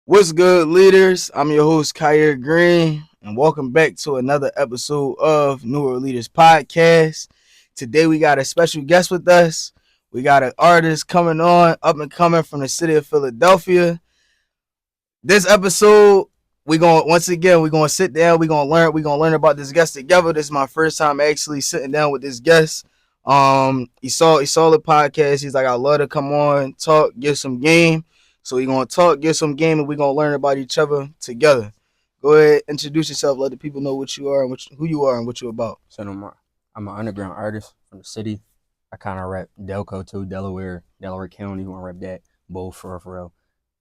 What's good, leaders? I'm your host, Kyrie Green, and welcome back to another episode of Newer Leaders Podcast. Today, we got a special guest with us. We got an artist coming on, up and coming from the city of Philadelphia. This episode, we're gonna sit down, we're gonna learn about this guest together. This is my first time actually sitting down with this guest. He saw the podcast. He's like, I love to come on, talk, give some game. So we're gonna talk, give some game, and we're gonna learn about each other together. Go ahead, introduce yourself, let the people know what you are and who you are and what you're about. So I'm an underground artist from the city. I kind of rap Delco too, Delaware County. You want to rap that? Both for real.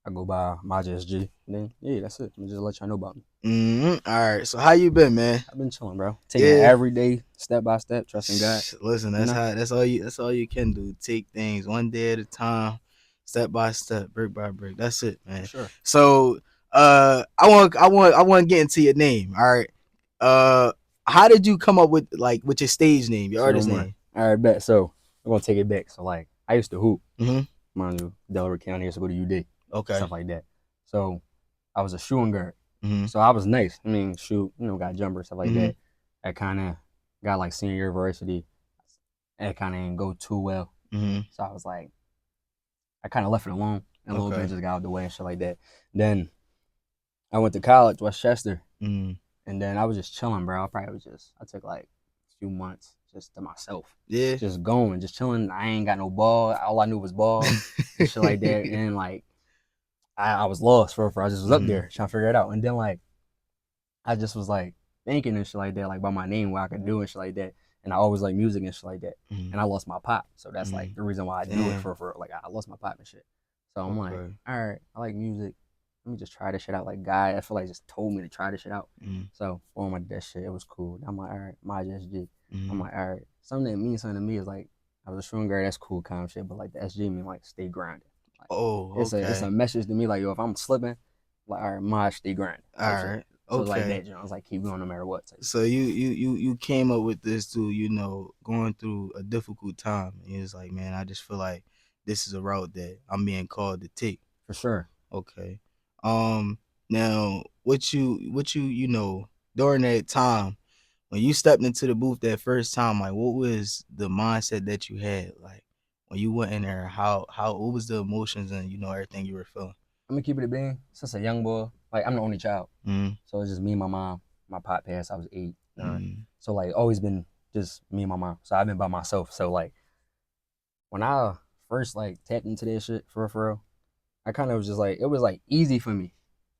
I go by MIJSG. Then yeah, that's it. I'm just let y'all know about me. All right. So how you been, man? I've been chilling, bro. Taking it every day, step by step, trusting God. Listen, that's all you can do. Take things one day at a time, step by step, brick by brick. That's it, man. Sure. So I want to get into your name. All right. How did you come up with your stage name, your artist name? All right, bet. So I'm gonna take it back. So like I used to hoop. Mm-hmm. Delaware County. I used to go to UD. Okay. Stuff like that. So I was a shooting guard. Mm-hmm. So I was nice. I mean, shoot, got jumpers, stuff like that. I kind of got like senior year varsity. It kind of didn't go too well. So I was like, I kind of left it alone. And a little bit just got out of the way and shit like that. Then I went to college, Westchester. And then I was just chilling, bro. I took like a few months just to myself. Yeah. Just going, just chilling. I ain't got no ball. All I knew was ball and shit like that. And like, I was lost for I just was up there trying to figure it out. And then like I just was like thinking and shit like that, like about my name, what I could do and shit like that. And I always like music and shit like that. And I lost my pop. So that's like the reason why I do it for like I lost my pop and shit. So I'm like, all right, I like music. Let me just try this shit out. Like guy, I feel like just told me to try this shit out. So boom, I did that shit. It was cool. I'm like, all right, MIJSG. I'm like, all right. Something that means something to me is like I was a shooting guard, that's cool kind of shit. But like the SG mean like stay grinding. Like, it's a message to me like, yo, if I'm slipping, like, all right, Maj, stay grinding. All right. So like that, I was like, keep going no matter what. So you came up with this too, going through a difficult time. And it's like, man, I just feel like this is a route that I'm being called to take. For sure. Okay. Now what you during that time when you stepped into the booth that first time, like what was the mindset that you had? Like when you went in there, what was the emotions and everything you were feeling? I'm gonna keep it a bean. Since a young boy, like I'm the only child, so it's just me and my mom. My pop passed, I was 8, 9. So like always been just me and my mom. So I've been by myself. So like when I first like tapped into that shit for real, I kind of was just like it was like easy for me,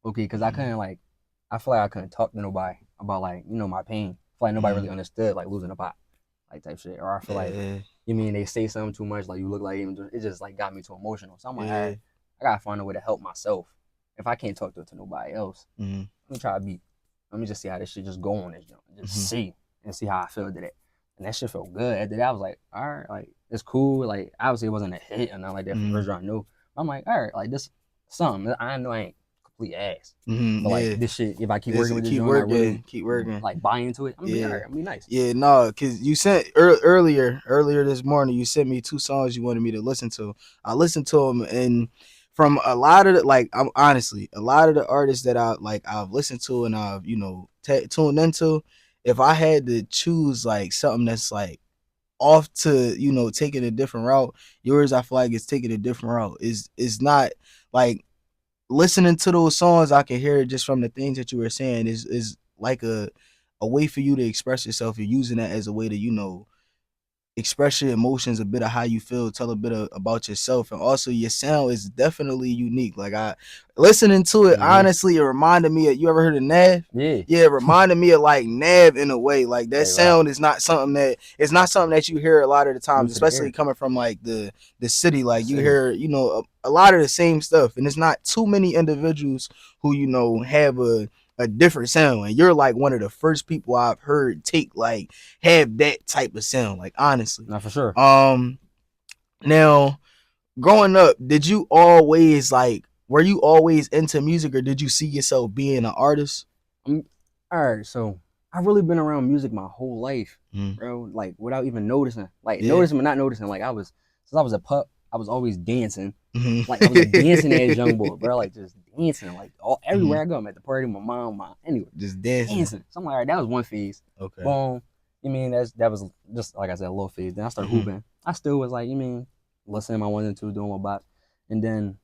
okay, because I couldn't like I feel like I couldn't talk to nobody about like my pain. I feel like nobody really understood like losing a pop, like type shit. Or I feel like you mean they say something too much, like you look like even it just like got me too emotional. So I'm like, all right, I gotta find a way to help myself. If I can't talk to nobody else, let me try to be. Let me just see how this shit just go on this joint. Just see how I feel today. And that shit felt good. After that, I was like, all right, like it's cool. Like obviously it wasn't a hit or nothing like that from the first round. No, I'm like, all right, like this something. I know I ain't complete ass, but like this shit, if I keep working with this joint, I really keep working, like buy into it. I'm gonna be all right. I'm gonna be nice. Yeah, no, cause you sent earlier this morning. You sent me 2 songs you wanted me to listen to. I listened to them, and from a lot of I'm honestly a lot of the artists that I've listened to and I've tuned into. If I had to choose like something that's like off to taking a different route, yours I feel like it's taking a different route. Is not like listening to those songs. I can hear it just from the things that you were saying. Is like a way for you to express yourself. You're using that as a way to express your emotions, a bit of how you feel, tell a bit about yourself, and also your sound is definitely unique. Like I listening to it, honestly, it reminded me of, you ever heard of Nav? Yeah, it reminded me of like Nav in a way. Like that sound is not something that you hear a lot of the times, especially coming from like the city. Like you hear a lot of the same stuff, and it's not too many individuals who have a different sound, and you're like one of the first people I've heard have that type of sound, like honestly. not for sure. Now growing up, were you always into music, or did you see yourself being an artist? All right, so I've really been around music my whole life, bro, like without even noticing, noticing but not noticing. Like since I was a pup, I was always dancing. Like I was a dancing ass young boy, bro. Like just dancing, like everywhere I go. I'm at the party, my mom, anyway, just dancing. So I'm like, all right, that was one phase. Okay. Boom. You mean that was just like I said, a little phase. Then I started hooping. I still was like, you mean, listening to my 1 and 2, doing my bop, and then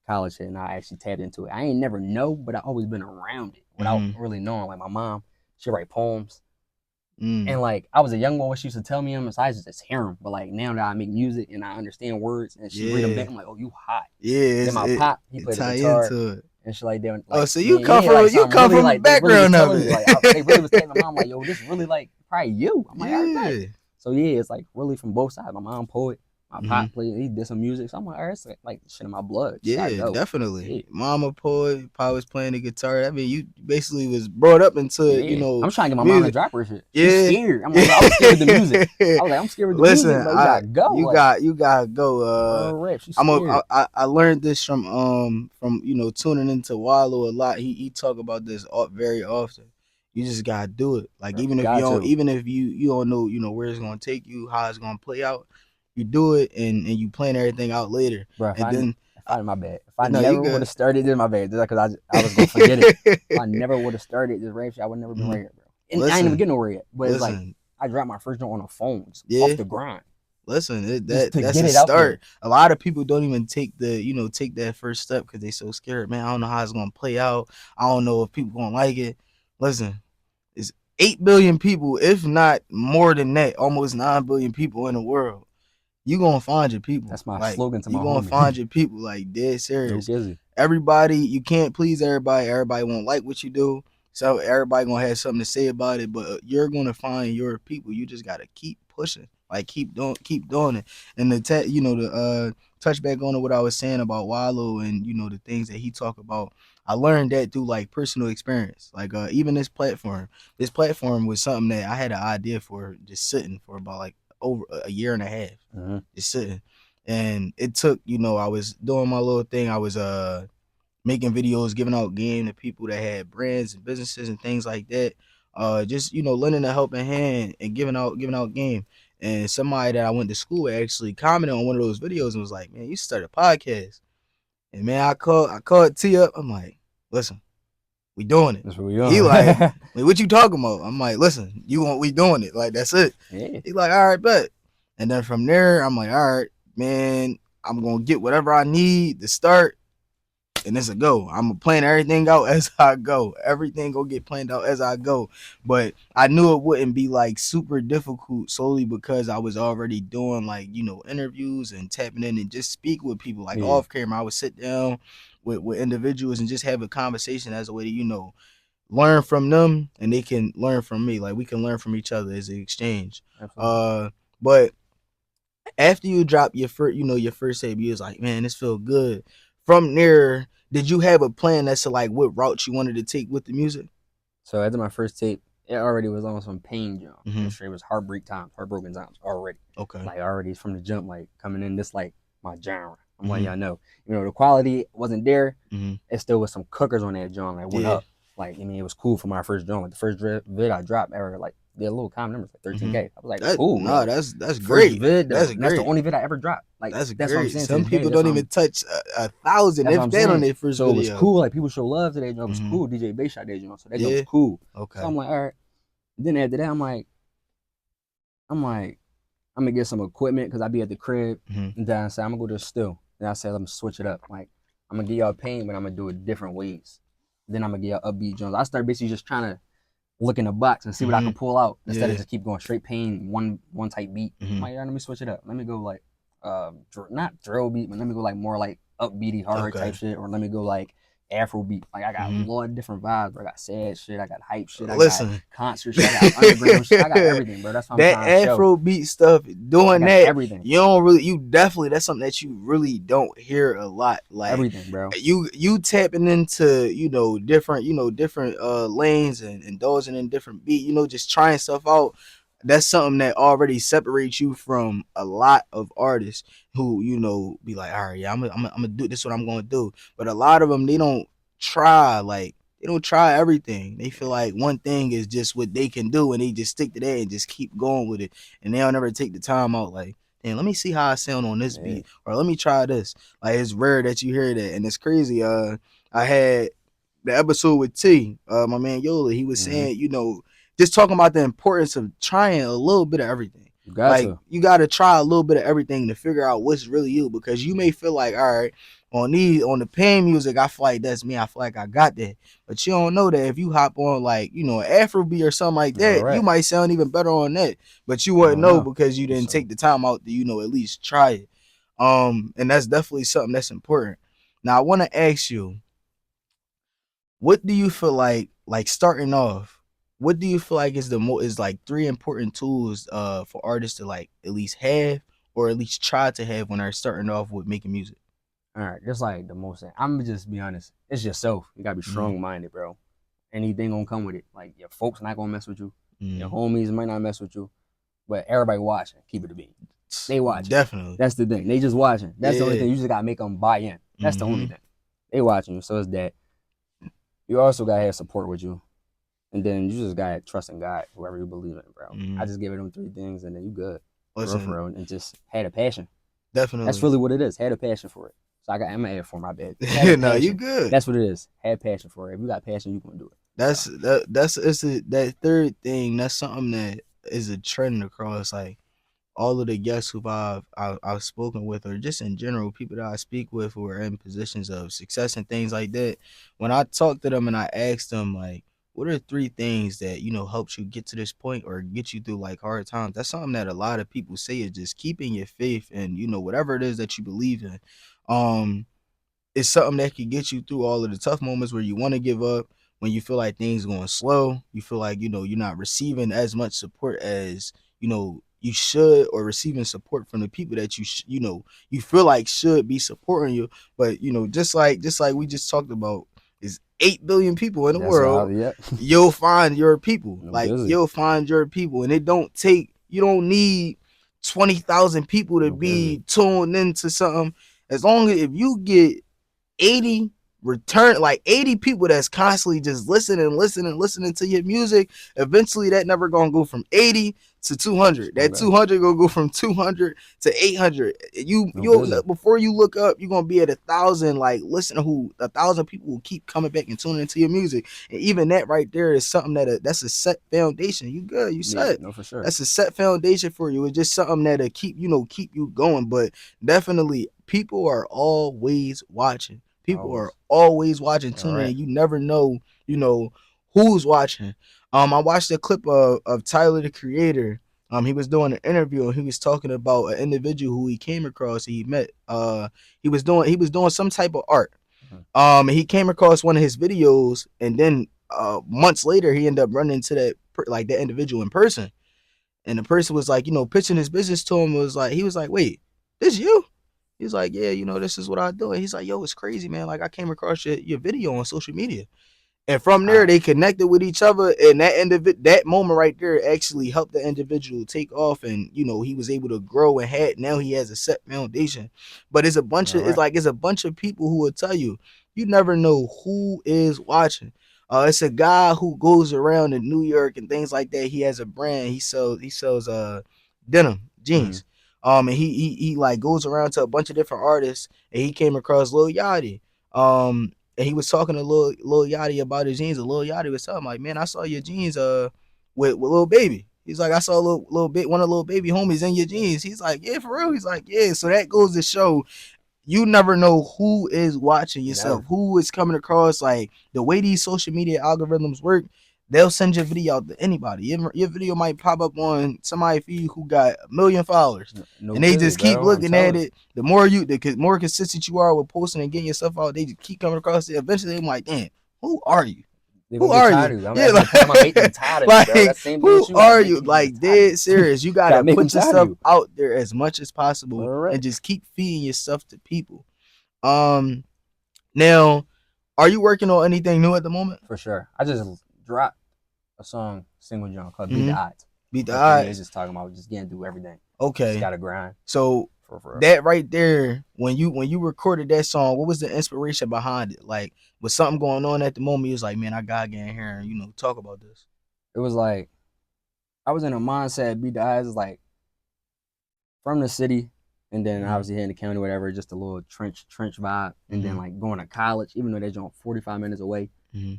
college hit, and I actually tapped into it. I ain't never know, but I always been around it without really knowing. Like my mom, she write poems. And like I was a young boy when she used to tell me them, so I just hear them. But like now that I make music and I understand words and she read them back, I'm like, oh, you hot. Yeah. Then my pop, he played the guitar and she like that. Like, oh, so you come from really, like, the background of it. Like they really was telling my mom like, yo, this really like probably you. I'm like, all right. So yeah, it's like really from both sides. My mom poet. My pop played, he did some music. So I'm like, all right, it's like shit in my blood. Yeah, definitely. Yeah. Mama poet, pop was playing the guitar. I mean, you basically was brought up into, you know. I'm trying to get my mom to drop her shit. She's scared. I'm like, I was scared of the music. I was like, I'm scared of the music. But you gotta go. You gotta go. I learned this from you know, tuning into Wallow a lot. He talk about this very often. You just gotta do it. Like even if you don't know, you know, where it's gonna take you, how it's gonna play out. You do it and you plan everything out later. Bro, my bad. If I never would have started this, my bad. Just because I was gonna forget it. If I never would have started this rap shit, I would never been right here, bro. And I ain't even getting nowhere yet. But it's like I dropped my first joint on the phone, off the grind. Listen, that's a start. A lot of people don't even take that first step because they so scared. Man, I don't know how it's gonna play out. I don't know if people gonna like it. Listen, it's 8 billion people, if not more than that, almost 9 billion people in the world. You gonna find your people. That's my slogan to my homies. You gonna find your people, like dead serious. Everybody, you can't please everybody. Everybody won't like what you do. So everybody gonna have something to say about it. But you're gonna find your people. You just gotta keep pushing. Like keep doing it. And the touch back on to what I was saying about Wallow and you know the things that he talk about. I learned that through like personal experience. Like even this platform was something that I had an idea for, just sitting for about like over a year and a half, just sitting. And it took, you know, I was doing my little thing. I was making videos, giving out game to people that had brands and businesses and things like that. Just, you know, lending a helping hand and giving out game. And somebody that I went to school with actually commented on one of those videos and was like, man, you start a podcast. And man, I called T up. I'm like, listen, we doing it. That's what we doing. He like, what you talking about? I'm like, listen, we doing it. Like, that's it. Yeah. He like, all right, bet. And then from there, I'm like, all right, man, I'm gonna get whatever I need to start, and it's a go. I'm gonna plan everything out as I go. Everything gonna get planned out as I go. But I knew it wouldn't be like super difficult solely because I was already doing like, you know, interviews and tapping in and just speak with people like off camera. I would sit down with individuals and just have a conversation as a way to, you know, learn from them and they can learn from me. Like we can learn from each other as an exchange. But after you drop your first tape, you was like, man, this feel good. From there, did you have a plan as to like what route you wanted to take with the music? So after my first tape, it already was on some pain jump. It was heartbroken times already. Okay. Like already from the jump, like coming in this like my genre. I'm like, y'all know, you know, the quality wasn't there. It still was some cookers on that joint, like went up. Like, I mean, it was cool for my first joint. Like the first vid I dropped ever, like the little common numbers, like 13K. I was like, cool. No, that's great. Vid, that's the only vid I ever dropped. Like that's great. What I'm saying. Some people don't even touch 1,000 if they on their first video. So it was cool. Like people show love to that joint. It was cool. DJ Bass shot that joint, so that joint was cool. Okay. So I'm like, all right. Then after that, I'm like, I'm gonna get some equipment because I be at the crib. And then I said, I'm gonna go to the still. Then I said, let me switch it up. Like I'm gonna give y'all pain, but I'm gonna do it different ways. Then I'm gonna get y'all upbeat joints. I started basically just trying to look in the box and see what I can pull out instead of just keep going straight pain, one type beat. I'm like, let me switch it up. Let me go like not drill beat, but let me go like more like upbeaty hard type shit, or let me go like Afro beat. Like I got a lot of different vibes, bro. I got sad shit, I got hype shit, I got concert shit, I got underground shit, I got everything, bro. That's what I'm trying to show. That Afro beat stuff, doing that, everything. That's something that you really don't hear a lot. Like everything, bro. You tapping into, you know, different lanes and indulging in different beat, you know, just trying stuff out. That's something that already separates you from a lot of artists who, you know, be like, all right, yeah, I'm gonna do this. What I'm gonna do. But a lot of them, they don't try everything. They feel like one thing is just what they can do, and they just stick to that and just keep going with it. And they'll never take the time out. Like, and let me see how I sound on this beat, or let me try this. Like, it's rare that you hear that, and it's crazy. I had the episode with T, my man Yola. He was saying, just talking about the importance of trying a little bit of everything. You gotta try a little bit of everything to figure out what's really you, because you may feel like, all right, on the pain music, I feel like that's me. I feel like I got that. But you don't know that if you hop on like, Afrobeat or something like that, you might sound even better on that. But you wouldn't know because you didn't take the time out to, at least try it. And that's definitely something that's important. Now I want to ask you, what do you feel like starting off? What do you feel like is like three important tools for artists to like at least have, or at least try to have, when they're starting off with making music? All right, just like the most. I'm gonna just be honest. It's yourself. You gotta be strong minded, bro. Anything gonna come with it. Like your folks not gonna mess with you. Your homies might not mess with you, but everybody watching. Keep it a beat. They watching. Definitely. That's the thing. They just watching. That's the only thing. You just gotta make them buy in. That's the only thing. They watching you. So it's that. You also gotta have support with you, and then you just gotta trust in God, whoever you believe in, bro. I just give it them three things, and then you good. Listen, for real, and just had a passion. Definitely. That's really what it is. Had a passion for it. So I'm gonna add for my bad. No, you good. That's what it is. Have passion for it. If you got passion, you gonna do it. That third thing. That's something that is a trend across like all of the guests who I've spoken with, or just in general, people that I speak with who are in positions of success and things like that. When I talk to them and I ask them like, what are three things that helps you get to this point or get you through like hard times? That's something that a lot of people say is just keeping your faith and whatever it is that you believe in. It's something that can get you through all of the tough moments where you want to give up, when you feel like things going slow, you feel like you're not receiving as much support as you should, or receiving support from the people that you feel like should be supporting you. But just like we just talked about, is 8 billion people in the world. You'll find your people. You'll find your people, and you don't need 20,000 people to be tuned into something. As long as if you get 80 people that's constantly just listening to your music, eventually that number gonna go from 80 to 200. That 200 gonna go from 200 to 800. You'll before you look up, you're gonna be at 1,000. Like, listen, 1,000 people will keep coming back and tuning into your music, and even that right there is something that's a set foundation. You good? You set? No, for sure. That's a set foundation for you. It's just something that'll keep you going. But definitely, people are always watching. People are always watching, tuning in. You never know, who's watching. I watched a clip of Tyler the Creator. He was doing an interview and he was talking about an individual who he came across and he met. He was doing some type of art. And he came across one of his videos, and then months later he ended up running into that individual in person. And the person was like, pitching his business to him. He was like, wait, this you? He's like, yeah, this is what I do. And he's like, yo, it's crazy, man. Like, I came across your video on social media. And from there, they connected with each other. And that moment right there actually helped the individual take off. And, he was able to grow and now he has a set foundation. But it's a bunch of people who will tell you, you never know who is watching. It's a guy who goes around in New York and things like that. He has a brand. He sells denim jeans. And he like goes around to a bunch of different artists, and he came across Lil Yachty. And he was talking to Lil Yachty about his jeans, and Lil Yachty was telling him, like, man, I saw your jeans with Lil Baby. He's like, I saw one of Lil Baby homies in your jeans. He's like, yeah, for real. He's like, yeah. So that goes to show, you never know who is watching yourself, who is coming across. Like, the way these social media algorithms work, they'll send your video out to anybody. Your video might pop up on somebody feed who got 1 million followers, and they just keep looking at it. The more consistent you are with posting and getting yourself out, they just keep coming across it. Eventually, they're like, damn, who are you? Who are you? Yeah, like, who are you? Like, dead serious. You gotta put yourself out there as much as possible, and just keep feeding yourself to people. Now, are you working on anything new at the moment? For sure. I just dropped a single John called Beat the Odds. Beat the Odds. It's just talking about just getting through everything. Okay. Just gotta grind. So that right there, when you recorded that song, what was the inspiration behind it? Like, was something going on at the moment? You was like, man, I gotta get in here and talk about this. It was like, I was in a mindset. Beat the Odds is like, from the city, and then obviously here in the county, whatever, just a little trench vibe, and then like going to college, even though they're 45 minutes away,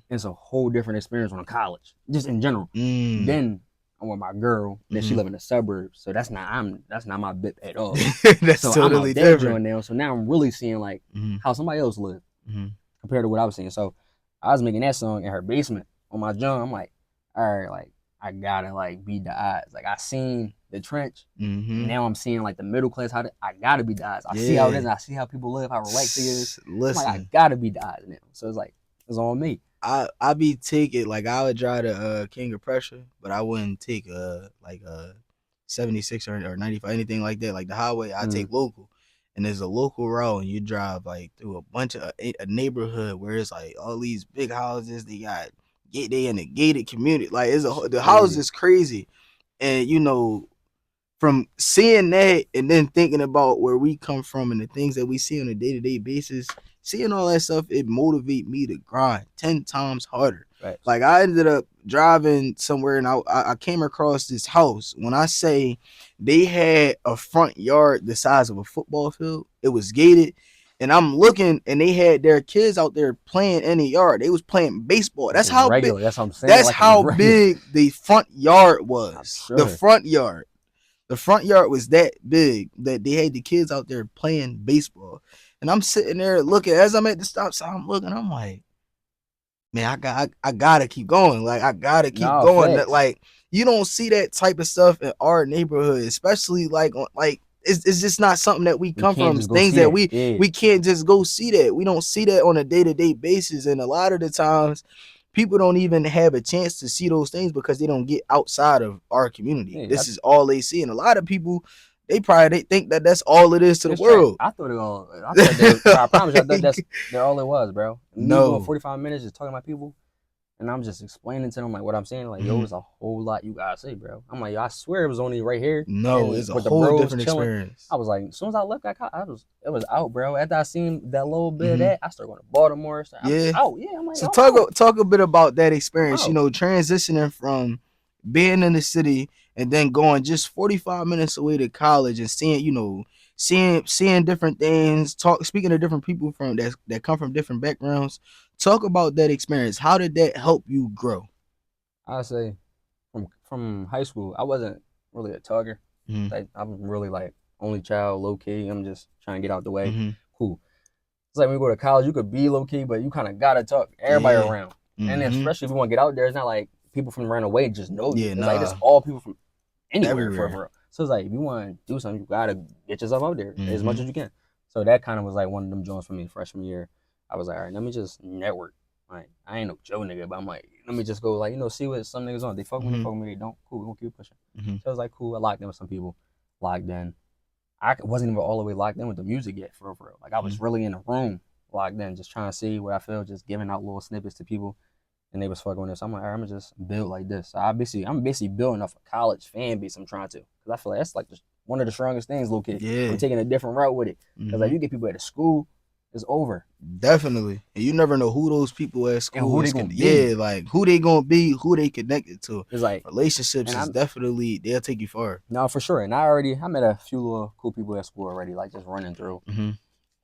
it's a whole different experience on college, just in general. Then I'm with my girl, then she live in the suburbs, so that's not my bip at all. That's so totally I'm out there different now. So now I'm really seeing like how somebody else live compared to what I was seeing. So I was making that song in her basement on my joint. I'm like, all right, like I gotta like beat the odds. Like I seen the trench. Now I'm seeing like the middle class. I gotta beat the odds. I see how it is. And I see how people live, how relaxed it is. Listen, like, I gotta beat the odds now. So it's like it's on me. I be taking like I would drive the King of Pressure, but I wouldn't take like 76 or 95 anything like that. Like the highway, I take local. And there's a local road, and you drive like through a bunch of a neighborhood where it's like all these big houses. They in a gated community. Like the house is crazy, and you know, from seeing that and then thinking about where we come from and the things that we see on a day-to-day basis, seeing all that stuff, it motivate me to grind 10 times harder. Right. Like I ended up driving somewhere and I came across this house. When I say they had a front yard the size of a football field, it was gated. And I'm looking, and they had their kids out there playing in the yard. They was playing baseball. That's how regular. big. That's what I'm saying. That's like how big the front yard was. Sure. The front yard. The front yard was that big that they had the kids out there playing baseball. And I'm sitting there looking, as I'm at the stop sign, I'm looking, I'm like, man, I gotta keep going. Like, I gotta keep going. That, like, you don't see that type of stuff in our neighborhood, especially like it's just not something that we come from. Things that we can't just go see that. We don't see that on a day-to-day basis. And a lot of the times people don't even have a chance to see those things because they don't get outside of our community. This is all they see. And a lot of people, they think that that's all it is to the world. I thought it all. I promise you, I thought that's all it was, bro. No. 45 minutes just talking about people, and I'm just explaining to them like what I'm saying. Like, yo, it's a whole lot you gotta say, bro. I'm like, yo, I swear it was only right here. No, it's a whole different experience. I was like, as soon as I left, it was out, bro. After I seen that little bit of that, I started going to Baltimore. So I'm like, so talk a bit about that experience. You know, transitioning from being in the city and then going just 45 minutes away to college and seeing different things, speaking to different people that come from different backgrounds. Talk about that experience. How did that help you grow? I say from high school, I wasn't really a talker. Like, I'm really like only child, low key. I'm just trying to get out the way. Cool. It's like when you go to college, you could be low key, but you kind of gotta talk everybody around. And especially if you want to get out there, it's not like people from around the way just know you. It's like it's all people from anywhere. For so it's like if you want to do something, you gotta get yourself out there as much as you can. So that kind of was like one of them joints for me freshman year. I was like, all right, let me just network. Like, I ain't no Joe nigga, but I'm like, let me just go, like, see what some niggas on. They fuck with me, they don't. Cool, we gonna keep pushing. So I was like, cool. I locked in with some people. Locked in. I wasn't even all the way locked in with the music yet, for real. Like, I was really in the room, locked in, just trying to see what I feel, just giving out little snippets to people. And they was fucking with it. So I'm like, all right, I'm gonna just build like this. So I'm basically building off a college fan base. I'm trying to, because I feel like that's like one of the strongest things, little kid. Yeah. I'm taking a different route with it. Because like you get people at the school, it's over. Definitely. And you never know who those people at school who they gonna be. Yeah, like who they gonna be, who they connected to. It's like relationships is definitely, they'll take you far. No, for sure. And I met a few little cool people at school already, like just running through.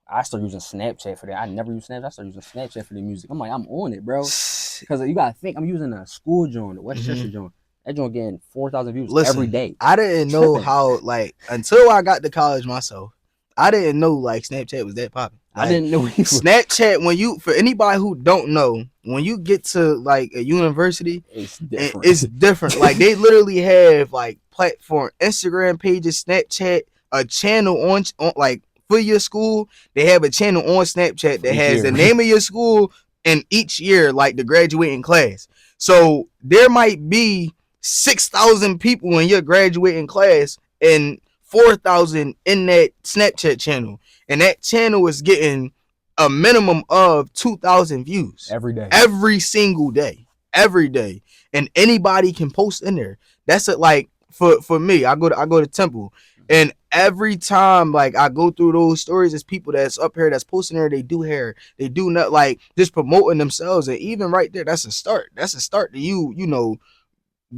I started using Snapchat for that. I never used Snapchat. I started using Snapchat for the music. I'm like, I'm on it, bro. Because you gotta think, I'm using a school joint, the Westchester joint. That joint getting 4,000 views every day. I didn't know how, like, until I got to college myself, I didn't know like Snapchat was that popular. Like, I didn't know Snapchat, for anybody who don't know, when you get to like a university, it's different. It's different. Like, they literally have like platform, Instagram pages, Snapchat, a channel on like for your school. They have a channel on Snapchat that has the name of your school and each year, like the graduating class. So there might be 6,000 people in your graduating class and 4,000 in that Snapchat channel, and that channel is getting a minimum of 2,000 views every day, every single day, every day, and anybody can post in there. That's it. Like for me, I go to Temple, and every time like I go through those stories, there's people that's up here that's posting there. They do hair, they do not like just promoting themselves, and even right there, that's a start. That's a start to you know,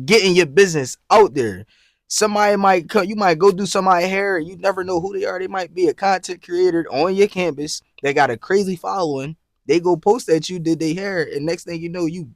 getting your business out there. somebody might come, you might go do somebody's hair, and you never know who they are. They might be a content creator on your campus. They got a crazy following. They go post that you did their hair, and next thing you know, you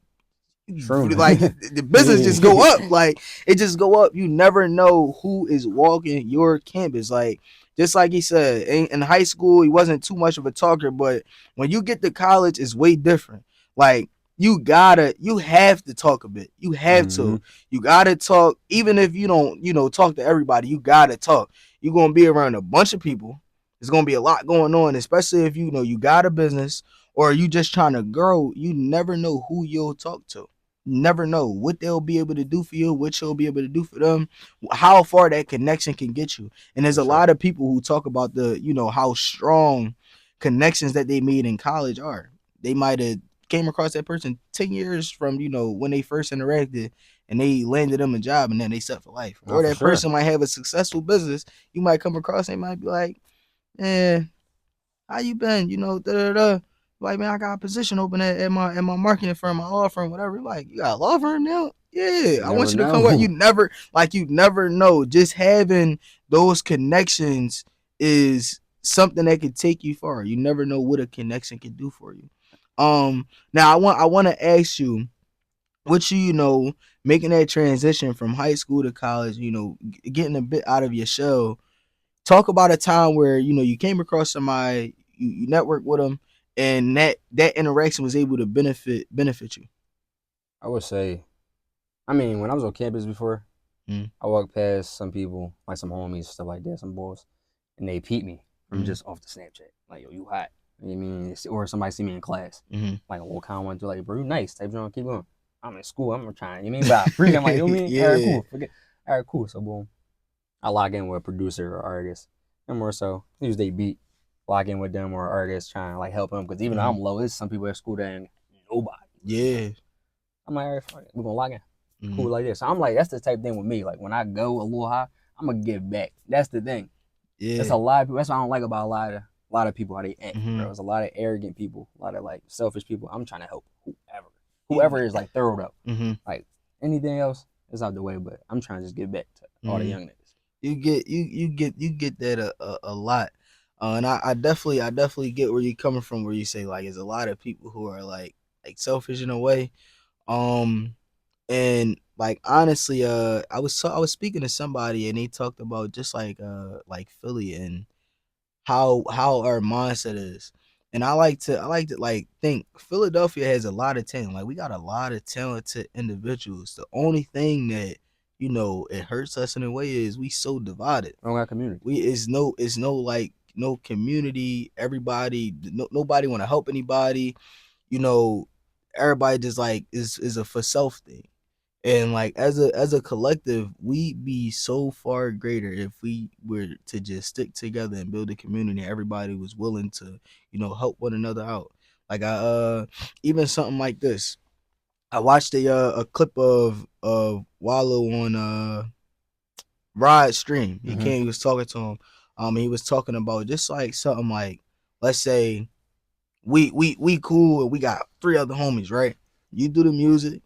like the business just go up. Like it just go up. You never know who is walking your campus. Like just like he said, in high school he wasn't too much of a talker, but when you get to college, it's way different. Like you have to talk a bit. You have to. You gotta talk, even if you don't, talk to everybody. You gotta talk. You're gonna be around a bunch of people. There's gonna be a lot going on, especially if you got a business or you just trying to grow. You never know who you'll talk to. Never know what they'll be able to do for you, what you'll be able to do for them, how far that connection can get you. And there's a lot of people who talk about how strong connections that they made in college are. They might have came across that person 10 years from, when they first interacted, and they landed them a job, and then they set for life. Or that person might have a successful business. You might come across, they might be like, how you been? Like, man, I got a position open at my marketing firm, my law firm, whatever. Like, you got a law firm now? Yeah, I want you to come with. You never know. Just having those connections is something that could take you far. You never know what a connection can do for you. Now I want to ask you, what making that transition from high school to college, getting a bit out of your shell. Talk about a time where you came across somebody, you networked with them, and that interaction was able to benefit you. I would say, when I was on campus before, I walked past some people, like some homies, stuff like that, some boys, and they peeped me from just off the Snapchat, like, yo, you hot. You know what I mean? Or somebody see me in class, like, what kind of want to, like, bro, you nice, type of keep going. I'm in school, I'm trying, you know what I mean? But freaking, like, you know what I mean? All right, cool, forget. All right, cool. So boom, I log in with a producer or artist, and more so, use they beat, log in with them or artists, trying to like help them, because even though I'm low, there's some people at school that ain't nobody. Yeah. I'm like, all right, fuck it, we're gonna log in. Cool like this. So I'm like, that's the type of thing with me. Like when I go a little high, I'm gonna give back. That's the thing. Yeah. That's a lot of people. That's what I don't like about a lot of people, how they act. Bro. There's a lot of arrogant people, a lot of like selfish people. I'm trying to help whoever is like thorough though. Like anything else is out the way, but I'm trying to just give back to all the young niggas. You get that a lot. And I definitely get where you're coming from, where you say like there's a lot of people who are like selfish in a way. And like honestly, I was speaking to somebody, and they talked about just like Philly and how our mindset is. And I like to like think Philadelphia has a lot of talent. Like we got a lot of talented individuals. The only thing that it hurts us in a way is we so divided. We don't got community. It's no like no community. Everybody, nobody want to help anybody. Everybody just like is a for self thing. And like as a collective, we'd be so far greater if we were to just stick together and build a community. Everybody was willing to, help one another out. Like even something like this. I watched a clip of Wallow on Rod's stream. He was talking to him. He was talking about just like something like, let's say we cool and we got 3 other homies, right? You do the music,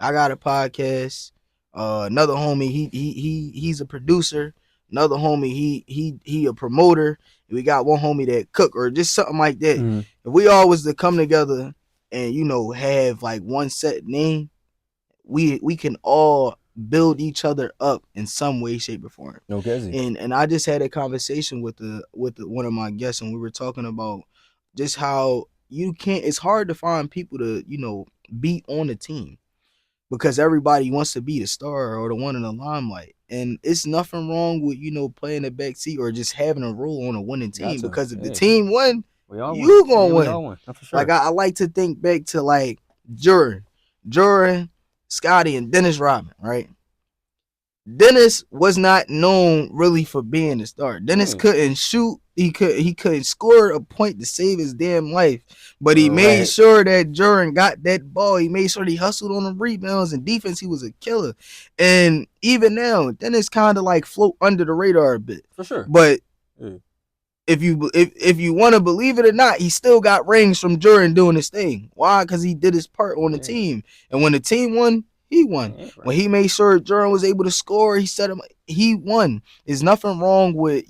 I got a podcast. Another homie, he's a producer. Another homie, he a promoter. We got one homie that cook or just something like that. If we all was to come together and have like one set name, we can all build each other up in some way, shape, or form. Okay. And I just had a conversation with one of my guests, and we were talking about just how it's hard to find people to be on the team, because everybody wants to be the star or the one in the limelight. And it's nothing wrong with, playing the back seat or just having a role on a winning team, because if the team won, you gonna win. We all win. For sure. Like I like to think back to like Jordan, Scotty, and Dennis Rodman, right? Dennis was not known really for being a star. Dennis couldn't shoot. He couldn't score a point to save his damn life. But he made sure that Jordan got that ball. He made sure he hustled on the rebounds and defense. He was a killer. And even now, Dennis kind of like float under the radar a bit. For sure. But if you want to believe it or not, he still got rings from Jordan doing his thing. Why? Because he did his part on the team. And when the team won, He won. Yeah, right. When he made sure Jordan was able to score, he set him. He won. There's nothing wrong with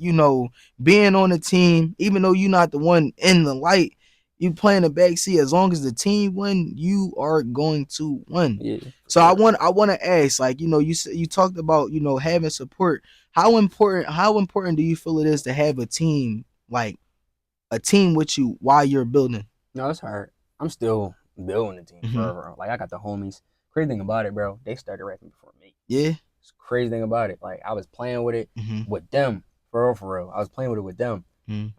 being on the team, even though you're not the one in the light. You play in the backseat. As long as the team win, you are going to win. Yeah. So sure. I want to ask, like, you talked about having support. How important do you feel it is to have a team, like a team with you while you're building? No, it's hard. I'm still building the team forever. Like I got the homies. Crazy thing about it, bro, they started rapping before me. Yeah. It's crazy thing about it. Like I was playing with it with them for real. I was playing with it with them.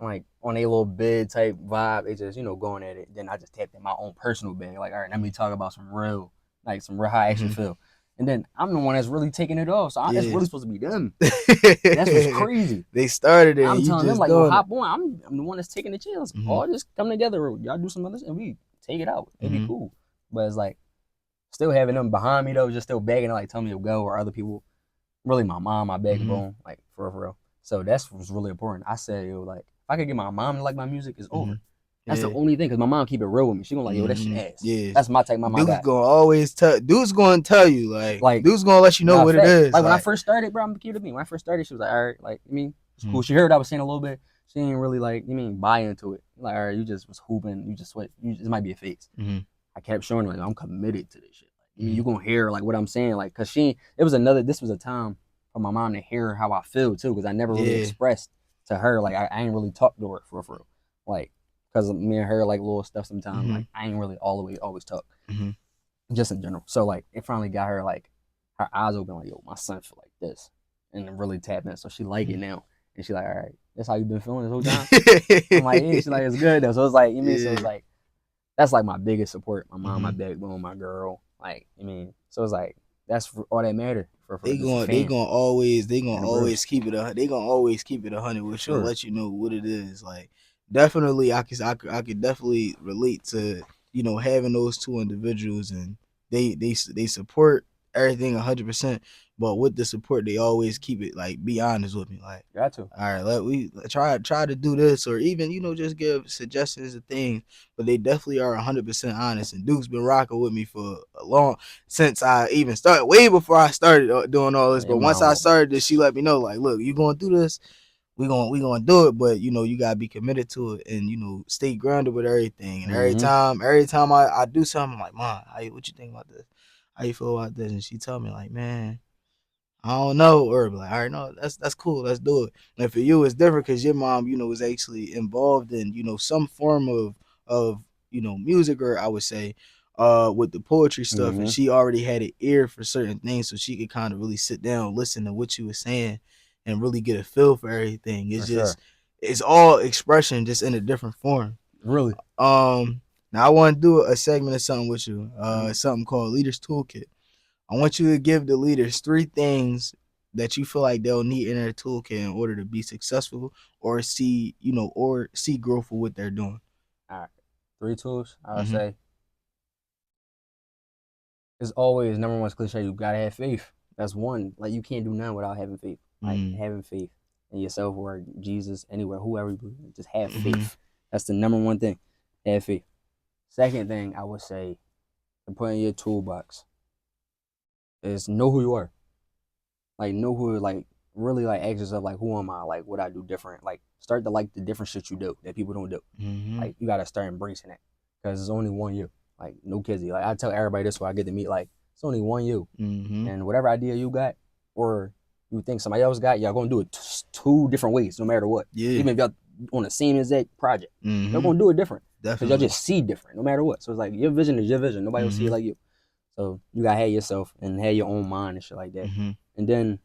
Like on a little bid type vibe, it just going at it. Then I just tapped in my own personal bag. Like, all right, let me talk about some real high action feel. And then I'm the one that's really taking it off. So it's really supposed to be them. That's what's crazy. They started it. I'm you telling just them like, doing hop on. I'm the one that's taking the chills. All just come together. Y'all do some of this and we take it out. It'd be cool. But it's like still having them behind me though, just still begging to like tell me to go, or other people. Really, my mom, my backbone, like for real. So that's what's really important. I said, yo, like if I could get my mom to like my music, it's over. That's the only thing, because my mom keep it real with me. She gonna like, yo, that shit ass. Yeah. That's my type, my Dude's guy. gonna always tell. Dude's gonna tell you, like dude's gonna let you know what fact. it is. Like when I first started, bro, I'm gonna keep it me. When I first started, she was like, all right, like it's cool. She heard I was saying a little bit. She didn't really buy into it. Like, all right, you just was hooping. You just sweat. This might be a phase. I kept showing her like I'm committed to this shit. Like, you gonna hear like what I'm saying, like, cause this was a time for my mom to hear how I feel too, because I never really expressed to her, like I ain't really talked to her for real. Like, cause me and her like little stuff sometimes, like I ain't really all the way always talk, just in general. So like it finally got her like her eyes open, like, yo, my son feel like this, and really tap in. So she like it now, and she like, all right, that's how you been feeling this whole time. I'm like, yeah. She's like, it's good though. So it's like, so it's like that's like my biggest support. My mom, my backbone, my girl. Like, so it's like that's all that matter. They gonna always keep it 100 with you and let you know what it is. Like, definitely, I could definitely relate to having those two individuals, and they support everything 100%. But with the support, they always keep it like, be honest with me. Like, got to. All right, we try to do this, or even just give suggestions of things. But they definitely are 100% honest. And Duke's been rocking with me for a long since I even started, way before I started doing all this. But once I started this, she let me know, like, look, you gonna do this, we gonna do it, but you gotta be committed to it, and stay grounded with everything. And every time I do something, I'm like, Mom, what you think about this? How you feel about this? And she tell me like, man, I don't know, or like, all right, no, that's cool, let's do it. And for you, it's different because your mom, was actually involved in, some form of music, or I would say, with the poetry stuff, and she already had an ear for certain things, so she could kind of really sit down, listen to what you were saying, and really get a feel for everything. It's it's all expression, just in a different form. Really. Now I want to do a segment of something with you, something called Leaders Toolkit. I want you to give the leaders 3 things that you feel like they'll need in their toolkit in order to be successful, or see growth for what they're doing. All right, 3 tools I would say. It's always number one cliche. You gotta have faith. That's one. Like, you can't do nothing without having faith. Like having faith in yourself or Jesus, anywhere, whoever you believe in. Just have faith. That's the number one thing. Have faith. Second thing I would say to put in your toolbox is know who you are. Like, know who, like, really, like, ask yourself, like, who am I? Like, what I do different? Like, start to like the different shit you do that people don't do. Like, you gotta start embracing it, because there's only one you. Like, no kizzy. Like, I tell everybody this when I get to meet, like, it's only one you. And whatever idea you got, or you think somebody else got, y'all gonna do it 2 different ways, no matter what. Even if y'all on the same exact project, y'all gonna do it different. Because y'all just see different, no matter what. So it's like, your vision is your vision. Nobody will see it like you. So you gotta have yourself and have your own mind and shit like that. And then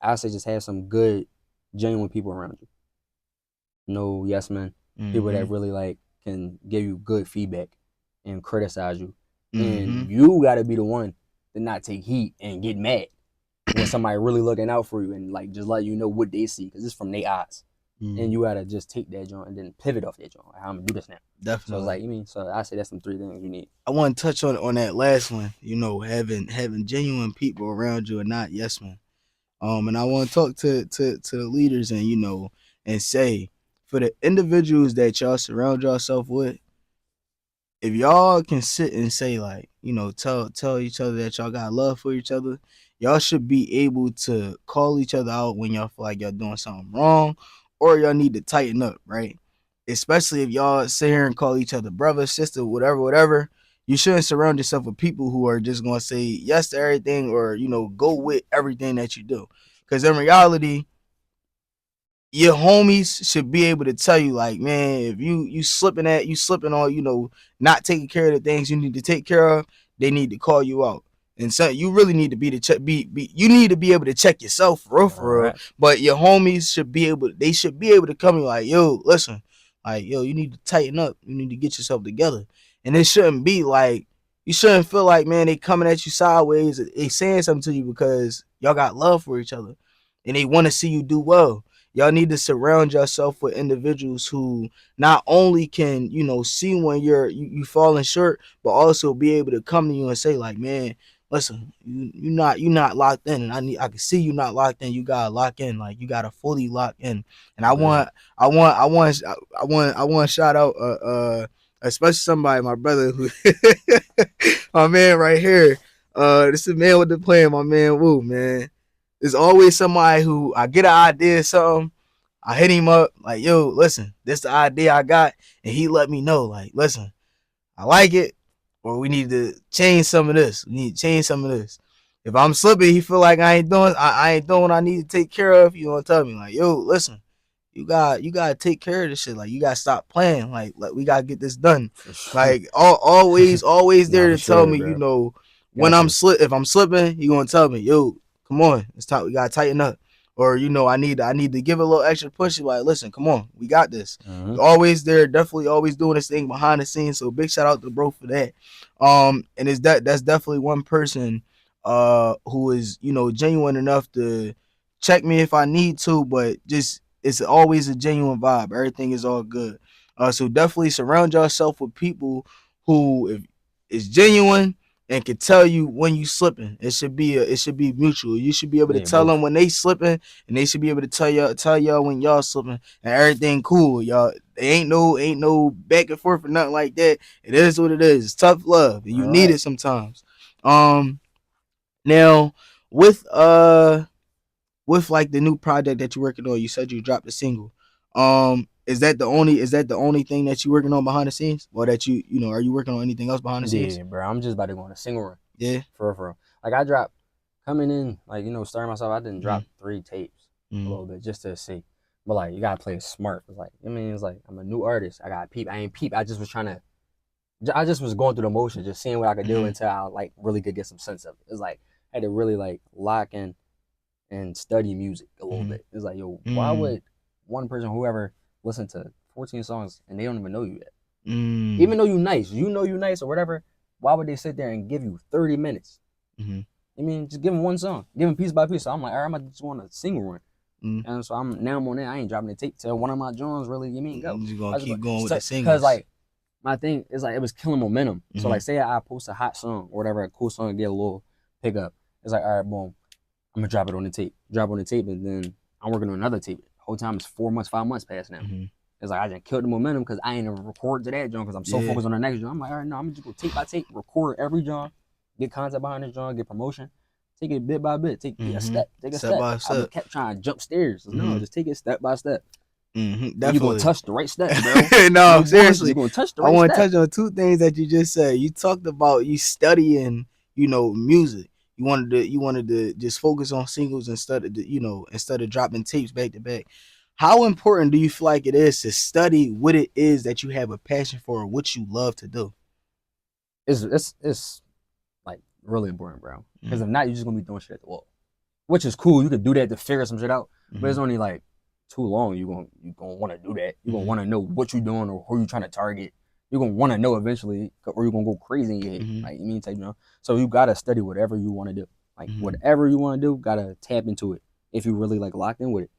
I say just have some good, genuine people around you. No yes men. People that really like can give you good feedback and criticize you. And you gotta be the one to not take heat and get mad when somebody really looking out for you and like just let you know what they see, because it's from their eyes. And you gotta just take that joint and then pivot off that joint. Like, I'm gonna do this now. Definitely. So it's like, so I say that's some 3 things you need. I want to touch on that last one. Having genuine people around you and not yes men. And I want to talk to the leaders, and and say, for the individuals that y'all surround yourself with, if y'all can sit and say like, tell each other that y'all got love for each other, y'all should be able to call each other out when y'all feel like y'all doing something wrong or y'all need to tighten up, right? Especially if y'all sit here and call each other brother, sister, whatever. You shouldn't surround yourself with people who are just gonna say yes to everything or go with everything that you do. Because in reality, your homies should be able to tell you like, man, if you slipping on, not taking care of the things you need to take care of, they need to call you out. And so you really need to be the check be you need to be able to check yourself for real. Right. But your homies should be able to come and like, yo, listen, like, yo, you need to tighten up. You need to get yourself together. And it shouldn't be like, you shouldn't feel like, man, they coming at you sideways, they saying something to you because y'all got love for each other and they want to see you do well. Y'all need to surround yourself with individuals who not only can, see when you falling short, but also be able to come to you and say like, man, listen, you not locked in, and I can see you not locked in. You gotta lock in, like you gotta fully lock in. And Listen. I want to shout out especially somebody, my brother who my man right here. This is man with the plan, my man Woo, man. There's always somebody who I get an idea, something, I hit him up, like, yo, listen, this the idea I got, and he let me know, like, listen, I like it, or we need to change some of this. We need to change some of this. If I'm slipping, he feel like I ain't doing what I need to take care of. You know, tell me like, yo, listen, you gotta take care of this shit. Like you gotta stop playing. Like we gotta get this done. Like always Nah, there for to tell sure, me, bro. when Got to. if I'm slipping, he gonna tell me, yo, come on, it's time, we gotta tighten up. Or I need to give a little extra push. Like, listen, come on, we got this. Mm-hmm. Always there, definitely always doing this thing behind the scenes. So big shout out to bro for that. And that's definitely one person who is, genuine enough to check me if I need to, but just it's always a genuine vibe. Everything is all good. So definitely surround yourself with people who if is genuine and can tell you when you slipping. It should be mutual. You should be able to Yeah, tell them both. when they slipping, and they should be able to tell y'all when y'all slipping, and everything cool. Y'all, ain't no back and forth or nothing like that. It is what it is. It's tough love, and All you need right. it sometimes. Now with like the new project that you're working on, you said you dropped a single. Is that the only thing that you're working on behind the scenes, or that are you working on anything else behind the scenes? Yeah, bro. I'm just about to go on a single run. Yeah. For real. Like I dropped coming in, like starting myself. I didn't Mm-hmm. drop 3 tapes a Mm-hmm. little bit just to see. But like you gotta play it smart. It's like it's like I'm a new artist. I got peep. I ain't peep. I just was trying to. I just was going through the motion, just seeing what I could do Mm-hmm. until I like really could get some sense of it. It's like I had to really like lock in and study music a little bit. It's like, yo, why Mm-hmm. would one person, whoever, listen to 14 songs and they don't even know you yet? Mm-hmm. Even though you nice or whatever, why would they sit there and give you 30 minutes? Mm-hmm. Just give them one song, give them piece by piece. So I'm like, all right, I'm just want a single run. Mm-hmm. And so I'm on that. I ain't dropping the tape till one of my joints really, go. You're gonna I just keep going with so, the cause singles. like my thing is like it was killing momentum. So Mm-hmm. like say I post a hot song or whatever, a cool song, get a little pickup. It's like all right, boom, I'm gonna drop it on the tape. Drop on the tape, and then I'm working on another tape. The whole time it's 4 months, 5 months past now. Mm-hmm. It's like I just killed the momentum because I ain't even record to that joint because I'm so Yeah. focused on the next joint. I'm like, all right, no, I'm just go tape by tape, record every joint, get content behind this joint, get promotion, take it bit by bit, take a Mm-hmm. step, take a Step step. by I step. kept trying to jump stairs. No, Mm-hmm. just take it step by step. Mm-hmm. And you're gonna Definitely. touch the right steps, bro. No, No bullshit. seriously. You're gonna touch the I right want to steps. touch on two things that you just said. You talked about you studying, music. You wanted to just focus on singles instead of instead of dropping tapes back to back. How important do you feel like it is to study what it is that you have a passion for or what you love to do? It's like really important, bro. Because Mm-hmm. if not, you're just gonna be throwing shit at the wall. Which is cool. You could do that to figure some shit out, but Mm-hmm. it's only like too long. You gonna want to do that. You're gonna Mm-hmm. want to know what you're doing or who you're trying to target. You're gonna want to know eventually, or you're gonna go crazy in your head. Mm-hmm. Like type, So you gotta study whatever you want to do. Like Mm-hmm. whatever you want to do, gotta tap into it if you really like locked in with it.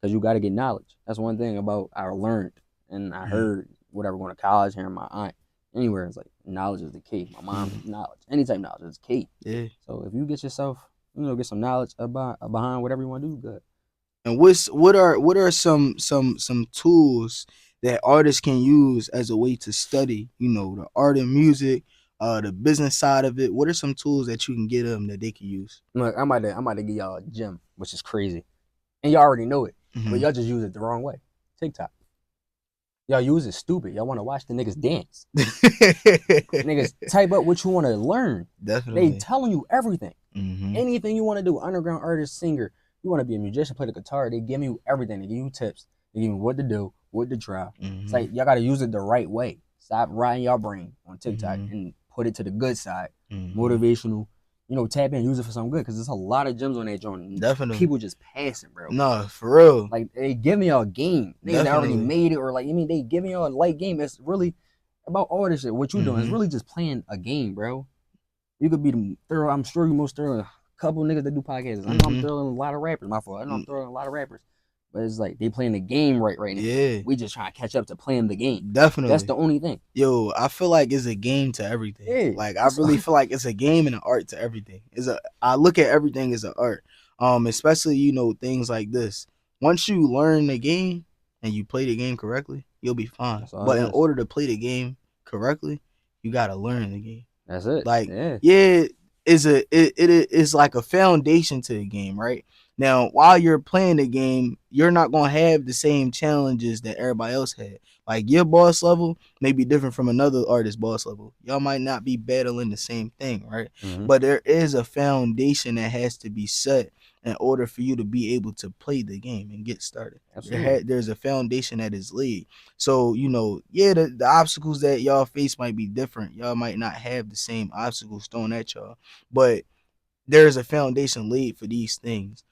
Because you gotta get knowledge. That's one thing about I learned and I Mm-hmm. heard whatever going to college here, my aunt anywhere. It's like knowledge is the key. My mom Mm-hmm. knowledge, any type of knowledge is key. Yeah. So if you get yourself get some knowledge about behind whatever you want to do, good. And what are some tools that artists can use as a way to study, the art and music, the business side of it? What are some tools that you can get them that they can use? Look, I'm about to give y'all a gem, which is crazy, and y'all already know it, but y'all just use it the wrong way. TikTok. Y'all use it stupid. Y'all want to watch the niggas dance. Niggas type up what you want to learn. Definitely. They telling you everything. Anything you want to do, underground artist, singer, you want to be a musician, play the guitar, they give you everything. They give you tips. They give you what to do, what to try. It's like y'all got to use it the right way. Stop riding your brain on TikTok and put it to the good side. Motivational. Tap in, use it for something good, because there's a lot of gems on that joint. Definitely. People just passing, bro. No, for real. Like, they giving y'all a game. Niggas that already made it, or like, they giving y'all a light game. It's really about all this shit. What you doing is really just playing a game, bro. You could be the thorough. I'm sure you most thorough a couple niggas that do podcasts. I know I'm throwing a lot of rappers. My fault. I know I'm throwing a lot of rappers. But it's like they playing the game right now. Yeah. We just trying to catch up to playing the game. Definitely. That's the only thing. Yo, I feel like it's a game to everything. Yeah. Like, I really feel like it's a game and an art to everything. I look at everything as an art. Especially, things like this. Once you learn the game and you play the game correctly, you'll be fine. But in order to play the game correctly, you gotta learn the game. That's it. Like, it is like a foundation to the game, right? Now, while you're playing the game, you're not gonna have the same challenges that everybody else had. Like, your boss level may be different from another artist's boss level. Y'all might not be battling the same thing, right? But there is a foundation that has to be set in order for you to be able to play the game and get started. There's a foundation that is laid. So, the obstacles that y'all face might be different. Y'all might not have the same obstacles thrown at y'all, but there's a foundation laid for these things.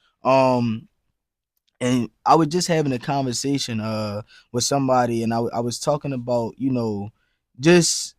And I was just having a conversation with somebody, and I was talking about, just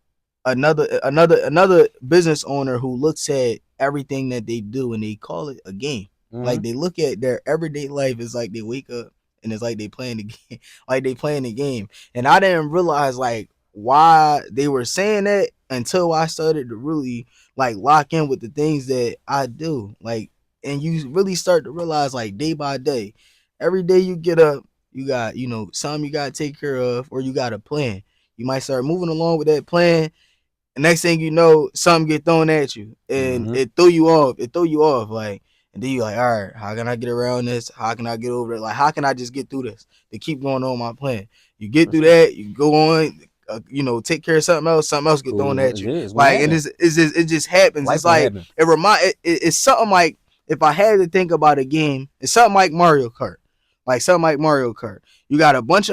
another business owner who looks at everything that they do and they call it a game. Like, they look at their everyday life as like they wake up and it's like they playing the game, like they playing the game. And I didn't realize like why they were saying that until I started to really like lock in with the things that I do. Like, and you really start to realize, like, day by day, every day you get up, you got, something you got to take care of, or you got a plan. You might start moving along with that plan. And next thing you know, something get thrown at you, and it throw you off. Like, and then you're like, all right, how can I get around this? How can I get over it? Like, how can I just get through this to keep going on my plan? You get through that, you go on, take care of something else get thrown at you. Like, and it just happens. Life, it's like it's something like, if I had to think about a game, it's something like Mario Kart. Like, something like Mario Kart. You got a route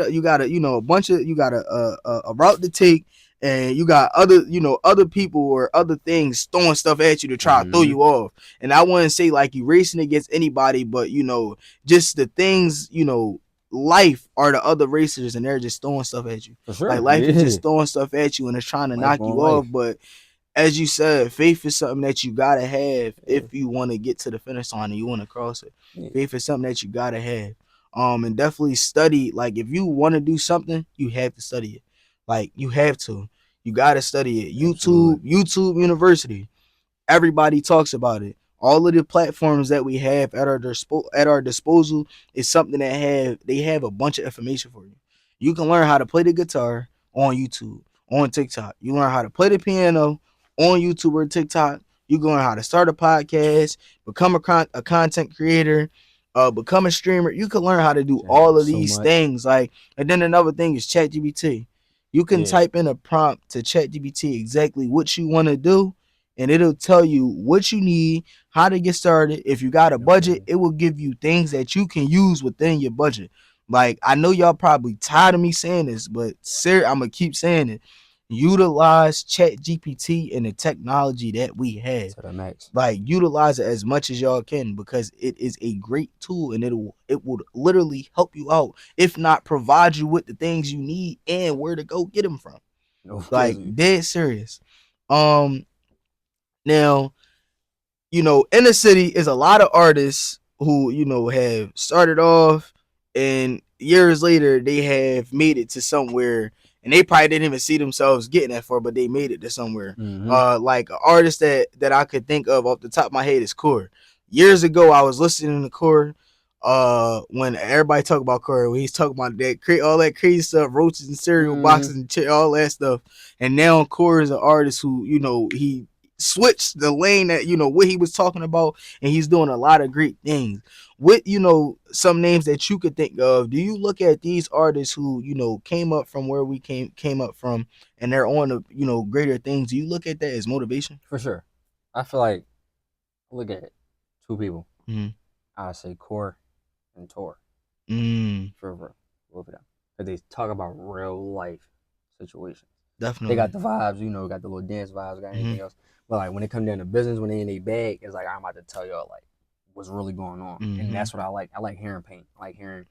to take, and you got other people or other things throwing stuff at you to try to throw you off. And I wouldn't say like you racing against anybody, but just the things, life are the other racers, and they're just throwing stuff at you. For sure. Like, life is just throwing stuff at you, and it's trying to knock you off. But as you said, faith is something that you gotta have if you want to get to the finish line and you want to cross it. Faith is something that you gotta have. And definitely study. Like, if you want to do something, you have to study it. Like, you have to. You gotta study it. YouTube University. Everybody talks about it. All of the platforms that we have at our disposal is something that they have a bunch of information for you. You can learn how to play the guitar on YouTube, on TikTok. You learn how to play the piano on YouTube or TikTok. You can learn how to start a podcast, become a content creator, become a streamer. You can learn how to do all of these things. Like, and then another thing is ChatGPT. You can type in a prompt to ChatGPT exactly what you want to do, and it'll tell you what you need, how to get started. If you got a budget, it will give you things that you can use within your budget. Like, I know y'all probably tired of me saying this, but I'm gonna keep saying it. Utilize ChatGPT and the technology that we have. Like, utilize it as much as y'all can, because it is a great tool, and it would literally help you out, if not provide you with the things you need and where to go get them from. Like, dead serious. Now, in the city is a lot of artists who, have started off, and years later they have made it to somewhere, and they probably didn't even see themselves getting that far, but they made it to somewhere. Like, an artist that I could think of off the top of my head is Core. Years ago, I was listening to Core. when everybody talk about Corey, when he's talking about that all that crazy stuff, roaches and cereal boxes and all that stuff. And now Corey is an artist who, he switched the lane that, what he was talking about, and he's doing a lot of great things. With, some names that you could think of, do you look at these artists who, came up from where we came up from, and they're on the, greater things? Do you look at that as motivation? For sure. I feel like, look at it, two people. Mm-hmm. I say Core and Tor. For real. Both of them. Because they talk about real life situations. Definitely. They got the vibes, got the little dance vibes, got anything else. But like when it comes down to business, when they in their bag, it's like I'm about to tell y'all like what's really going on. And that's what I like. I like hearing pain. I like hearing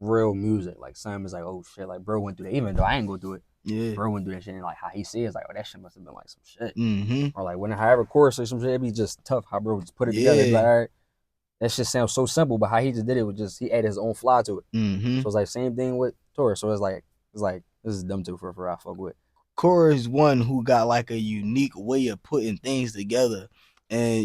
real music. Like some is like, oh shit, like bro went through that. Even though I ain't go through it. Yeah. Bro went through that shit, and like how he says like, oh, that shit must have been like some shit. Or like when however chorus or some shit, it be just tough how bro just put it together. It's like, all right, that shit sounds so simple, but how he just did it was just he added his own fly to it. So it's like same thing with Taurus. So it's like this is dumb too for I fuck with. Core is one who got like a unique way of putting things together. And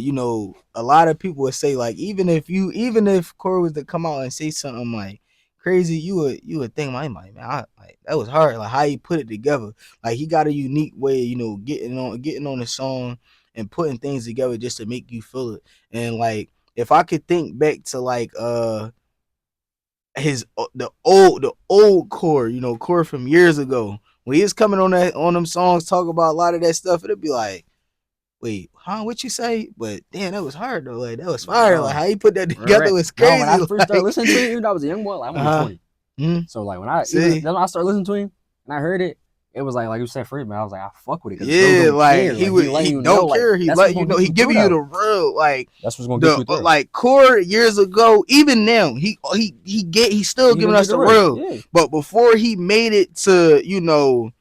a lot of people would say like even if Core was to come out and say something like crazy, you would think like man, like that was hard. Like how he put it together. Like he got a unique way, getting on the song and putting things together just to make you feel it. And like if I could think back to like the old Core, Core from years ago, when he was coming on them songs, talk about a lot of that stuff, it'd be like, wait, huh? What you say? But damn, that was hard though. Like that was fire. Like how he put that together was crazy. No, when I first started listening to him, even though I was a young boy, like I'm only 20. So like when I started listening to him and I heard it, it was like you said first, man. I was like, I fuck with it. Yeah, like he don't care. He let you know. He give you the real like. That's what's gonna get you through. Like Core years ago, even now, he's still giving us the real. Yeah. But before he made it to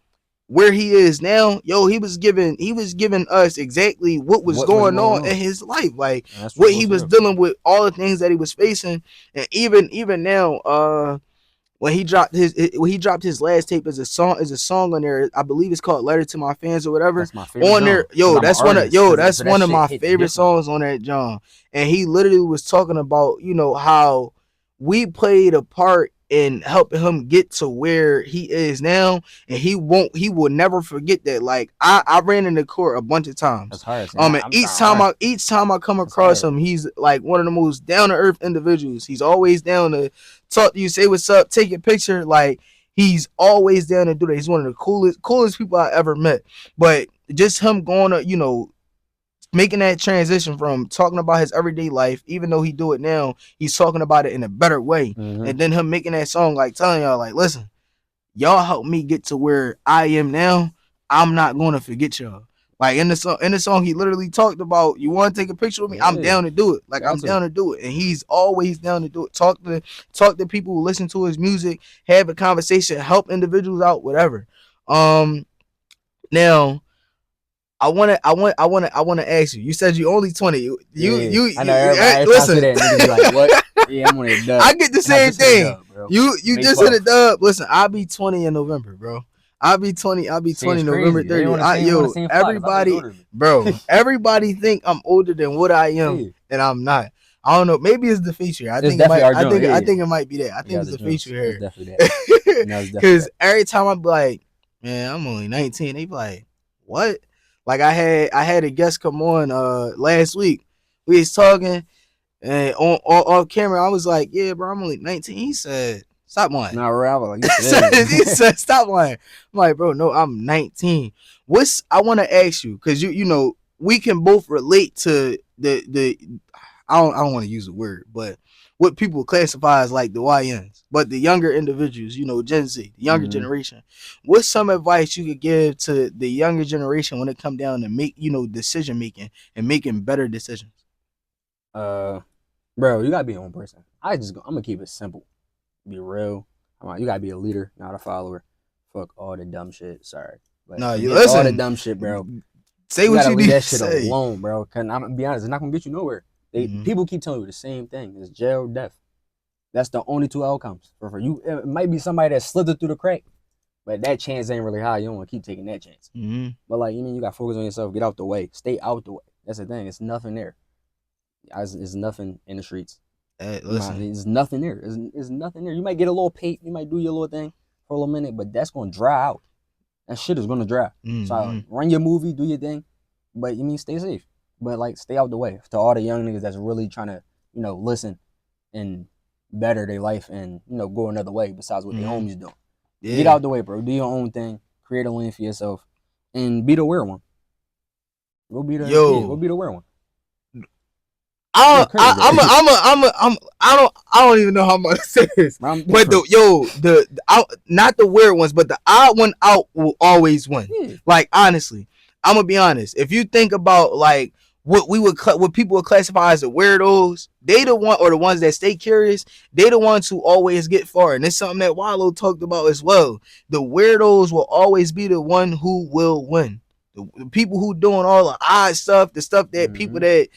where he is now, he was giving us exactly what was going on in his life, like what he was dealing with, all the things that he was facing, and even now, when he dropped his last tape as a song on there, I believe it's called "Letter to My Fans" or whatever. That's my favorite on there, that's one of my favorite different songs on that John. And he literally was talking about how we played a part in helping him get to where he is now, and he will never forget that. Like I ran into Core a bunch of times. That's hard. And each time I come across him, he's like one of the most down to earth individuals. He's always down to talk to you, say what's up, take a picture. Like he's always down to do that. He's one of the coolest people I ever met. But just him going to making that transition from talking about his everyday life, even though he do it now, he's talking about it in a better way. And then him making that song, like telling y'all, like, listen, y'all helped me get to where I am now. I'm not going to forget y'all. Like in the song, he literally talked about, you want to take a picture with me? I'm down to do it. Like I'm down to do it. And he's always down to do it. Talk to people who listen to his music, have a conversation, help individuals out, whatever. Now, I want to ask you. You said you only 20. You I know everybody listen. That, niggas be like, what? Yeah, I'm on a dub. I get the same thing. Dub, you just hit a dub. Listen, I'll be 20 in November, bro. I'll be 20 November 30th. Everybody, bro, everybody think I'm older than what I am, and I'm not. I don't know. Maybe it's the feature. I think it might be that. I think it's the feature here. Definitely that. Because every time I'm like, man, I'm only 19. They be like, what? Like I had a guest come on last week. We was talking, and on camera, I was like, yeah, bro, I'm only 19. He said, stop lying. No, Ravel. He said, stop lying. I'm like, bro, no, I'm 19. I want to ask you, because you we can both relate to the I don't want to use the word, but what people classify as like the YNs, but the younger individuals, Gen Z, the younger generation. What's some advice you could give to the younger generation when it come down to make, decision making and making better decisions? Bro, you gotta be your own person. I'm gonna keep it simple. Be real. You gotta be a leader, not a follower. Fuck all the dumb shit. Sorry, but no, you listen. All the dumb shit, bro. Say what you need that to shit say alone, bro. Cause I'm gonna be honest, it's not gonna get you nowhere. People keep telling you the same thing. It's jail or death. That's the only two outcomes. For you, it might be somebody that slithered through the crack, but that chance ain't really high. You don't want to keep taking that chance. But like, you got to focus on yourself. Get out the way. Stay out the way. That's the thing. It's nothing there. It's nothing in the streets. Listen, there's nothing there. There's nothing there. You might get a little pay, you might do your little thing for a little minute, but that's gonna dry out. That shit is gonna dry. So run your movie, do your thing, but you mean stay safe. But like stay out the way. To all the young niggas that's really trying to, listen and better their life and go another way besides what their homies doing. Yeah. Get out the way, bro. Do your own thing. Create a lane for yourself, and be the weird one. Go be the weird one. I don't even know how I'm gonna say this, but not the weird ones, but the odd one out will always win. Yeah. Like honestly, I'm gonna be honest. If you think about like what people would classify as the weirdos, they the one, or the ones that stay curious, they the ones who always get far, and it's something that Wallow talked about as well. The weirdos will always be the one who will win. The people who doing all the odd stuff, the stuff that people that,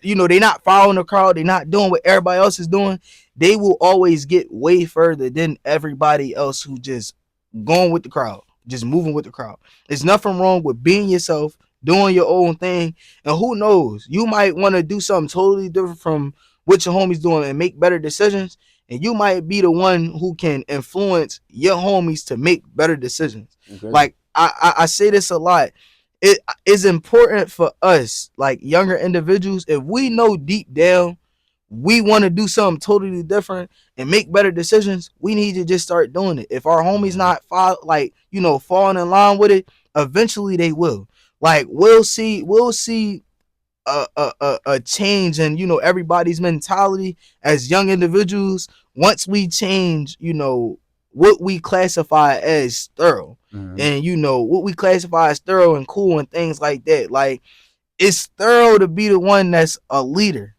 they not following the crowd, they not doing what everybody else is doing, they will always get way further than everybody else who just going with the crowd, just moving with the crowd. There's nothing wrong with being yourself, doing your own thing, and who knows, you might want to do something totally different from what your homies doing and make better decisions, and you might be the one who can influence your homies to make better decisions. Okay. Like I say this a lot. It is important for us, like younger individuals, if we know deep down we want to do something totally different and make better decisions, we need to just start doing it. If our homies not falling in line with it, eventually they will. Like we'll see a change in everybody's mentality as young individuals once we change what we classify as thorough. And what we classify as thorough and cool and things like that. Like it's thorough to be the one that's a leader.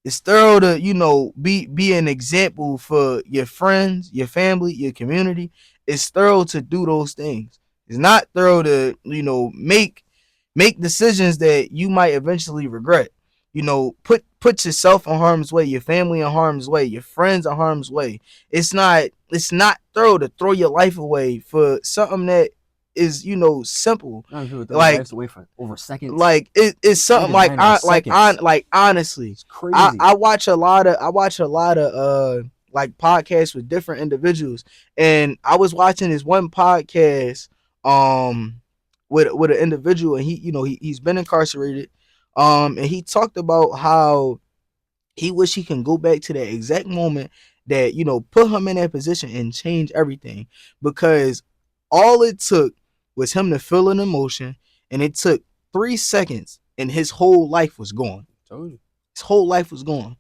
It's thorough to be an example for your friends, your family, your community. It's thorough to do those things. It's not thorough to make decisions that you might eventually regret. Put yourself in harm's way, your family in harm's way, your friends in harm's way. It's not thorough to throw your life away for something that is simple. Like lives away for over seconds. Like it's something honestly, it's crazy. I watch a lot of like podcasts with different individuals, and I was watching this one podcast with an individual, and he's been incarcerated, and he talked about how he wish he can go back to that exact moment that put him in that position and change everything, because all it took was him to feel an emotion, and it took 3 seconds, and his whole life was gone. His whole life was gone.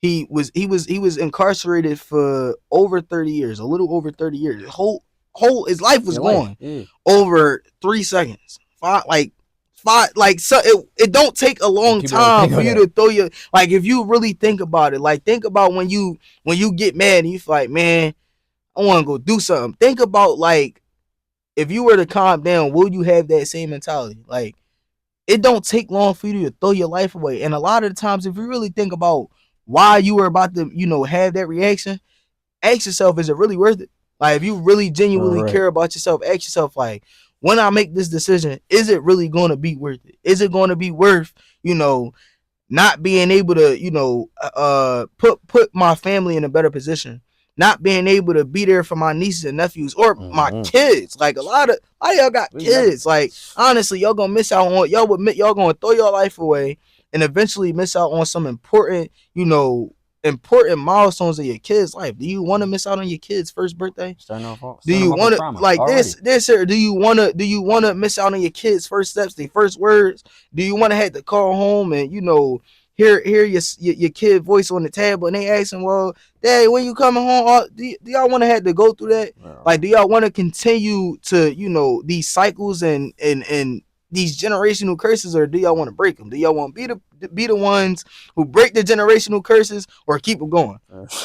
He was incarcerated for over 30 years, a little over 30 years. His life was gone over 3 seconds. So it don't take a long time for you to throw your, like, if you really think about it, like think about when you get mad and you feel like, man, I want to go do something. Think about, like, if you were to calm down, will you have that same mentality? Like, it don't take long for you to throw your life away. And a lot of the times, if you really think about why you were about to, have that reaction, ask yourself, is it really worth it? Like, if you really genuinely care about yourself, ask yourself, like, when I make this decision, is it really going to be worth it? Is it going to be worth, not being able to, put my family in a better position, not being able to be there for my nieces and nephews or my kids? Like, a lot of y'all got kids. Like, honestly, y'all gonna miss out on, y'all gonna throw your life away and eventually miss out on some important milestones of your kids' life. Do you want to miss out on your kid's first birthday? Do you want to, like, do you want to miss out on your kids' first steps, their first words? Do you want to have to call home and hear your kid voice on the tablet and they asking, well, Dad, when you coming home? Do y'all want to have to go through that? Like, do y'all want to continue to these cycles and these generational curses, or do y'all want to break them? Do y'all want to be the ones who break the generational curses or keep them going?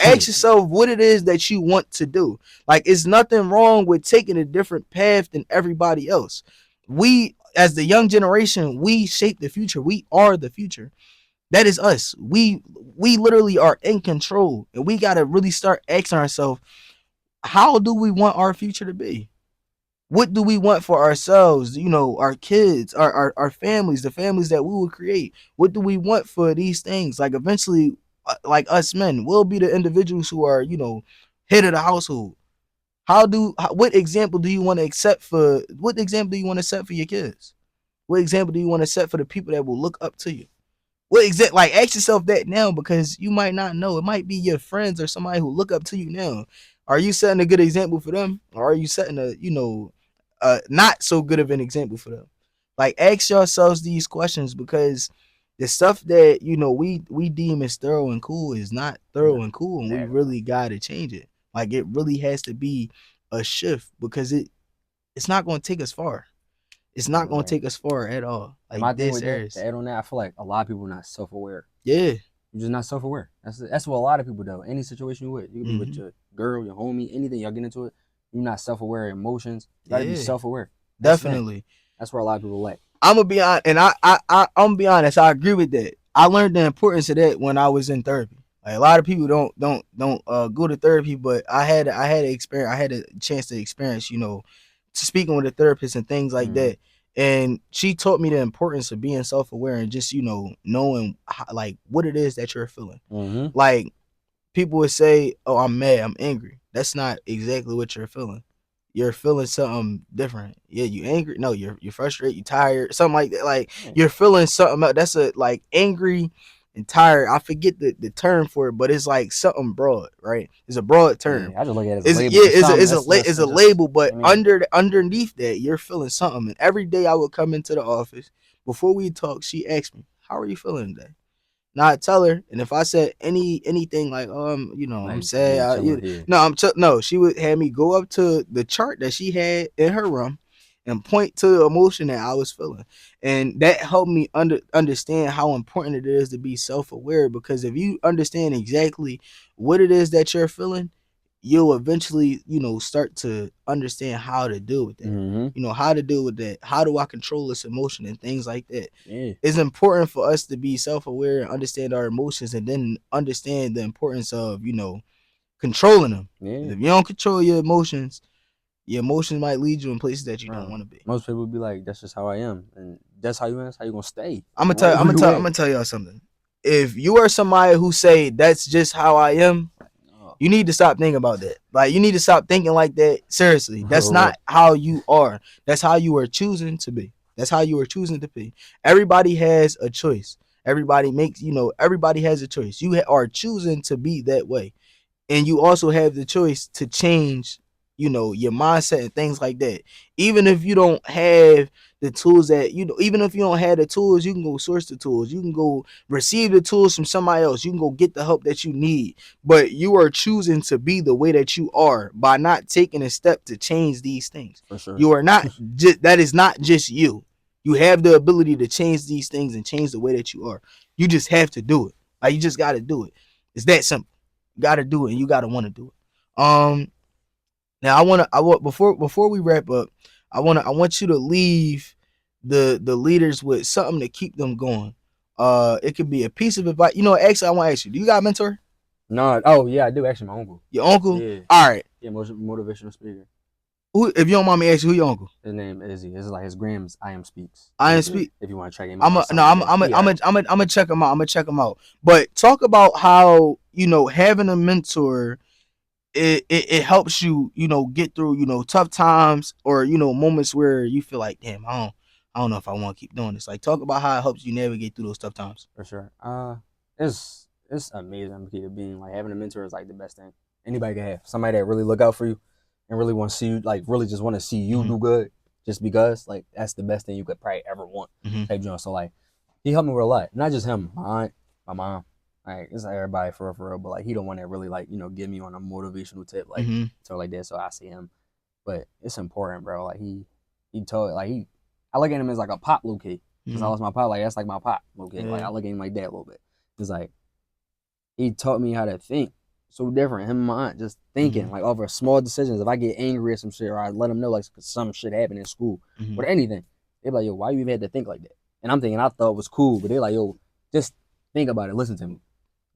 Ask yourself what it is that you want to do. Like, it's nothing wrong with taking a different path than everybody else. We, as the young generation, we shape the future. We are the future. That is us. We literally are in control, and we got to really start asking ourselves, how do we want our future to be? What do we want for ourselves? Our kids, our families, the families that we will create. What do we want for these things? Like, eventually, like us men, we'll be the individuals who are, head of the household. What example do you want to accept for? What example do you want to set for your kids? What example do you want to set for the people that will look up to you? Like ask yourself that now, because you might not know. It might be your friends or somebody who look up to you now. Are you setting a good example for them, or are you setting not so good of an example for them? Like ask yourselves these questions, because the stuff that we deem as thorough and cool is not thorough and cool, and we really gotta change it. Like it really has to be a shift, because it's not going to take us far. It's not going to take us far at all. Like my thing with that, to add on that, I feel like a lot of people are not self-aware. Yeah. You're just not self-aware. That's what a lot of people do. Any situation you with, you can be with your girl, your homie, anything, y'all get into it, you're not self-aware of emotions. You gotta be self-aware. Definitely. That's where a lot of people lack. I'm gonna be honest, and I'm gonna be honest. I agree with that. I learned the importance of that when I was in therapy. Like a lot of people don't go to therapy, but I had a chance to experience, speaking with a therapist and things like that. And she taught me the importance of being self-aware and just, knowing like what it is that you're feeling. Like people would say, "Oh, I'm mad, I'm angry." That's not exactly what you're feeling. You're feeling something different. Yeah, you angry. No, you're frustrated. You tired. Something like that. Like you're feeling something else. That's a like angry and tired. I forget the term for it, but it's like something broad, right? It's a broad term. Yeah, I just look at it as a label. Yeah, it's a label, but underneath that, you're feeling something. And every day I would come into the office. Before we talk, she asked me, "How are you feeling today?" Now I tell her, and if I said anything like, I'm sad, no, she would have me go up to the chart that she had in her room and point to the emotion that I was feeling, and that helped me understand how important it is to be self-aware. Because if you understand exactly what it is that you're feeling, you'll eventually, start to understand how to deal with that. How to deal with that. How do I control this emotion and things like that? Yeah. It's important for us to be self-aware and understand our emotions, and then understand the importance of, controlling them. Yeah. If you don't control your emotions might lead you in places that you don't want to be. Most people be like, "That's just how I am," and that's how you are. That's how you gonna stay. I'm gonna tell y'all something. If you are somebody who say that's just how I am, you need to stop thinking about that. Like you need to stop thinking like that. Seriously, that's not how you are. That's how you are choosing to be. That's how you are choosing to be. Everybody has a choice. Everybody has a choice. You are choosing to be that way. And you also have the choice to change, your mindset and things like that. Even if you don't have the tools even if you don't have the tools, you can go source the tools. You can go receive the tools from somebody else. You can go get the help that you need. But you are choosing to be the way that you are by not taking a step to change these things. For sure. You are not that is not just you. You have the ability to change these things and change the way that you are. You just have to do it. Like you just got to do it. It's that simple. You got to do it, and you got to want to do it. Now I want before we wrap up, I want you to leave the leaders with something to keep them going. It could be a piece of advice. Actually, I want to ask you, do you got a mentor? No. Oh yeah, I do. Actually, my uncle. Your uncle? Yeah. All right. Yeah, motivational speaker. Who, if you don't mind me asking, who your uncle? His name is IZZY. It's like his grams. I am speaks. I am speak. If you want to check him out. I'm gonna check him out. I'm gonna check him out. But talk about how having a mentor. It helps you, get through, tough times, or, moments where you feel like, damn, I don't know if I want to keep doing this. Like, talk about how it helps you navigate through those tough times. For sure. It's amazing because being like having a mentor is like the best thing anybody can have. Somebody that really look out for you and really want to see you, like really just want to see you do good, just because like that's the best thing you could probably ever want. Type joint. So like he helped me with a lot. Not just him, my aunt, my mom. Like it's like everybody for real, but like he don't want to really like get me on a motivational tip like so like that. So I see him, but it's important, bro. Like he told like I look at him as like a pop low key because I lost my pop. Like that's like my pop low key. Like I look at him like that a little bit. It's like he taught me how to think so different. Him and my aunt just thinking like over small decisions. If I get angry at some shit or I let them know like some shit happened in school or anything, they're like, yo, why you even had to think like that? And I'm thinking I thought it was cool, but they're like, yo, just think about it. Listen to me.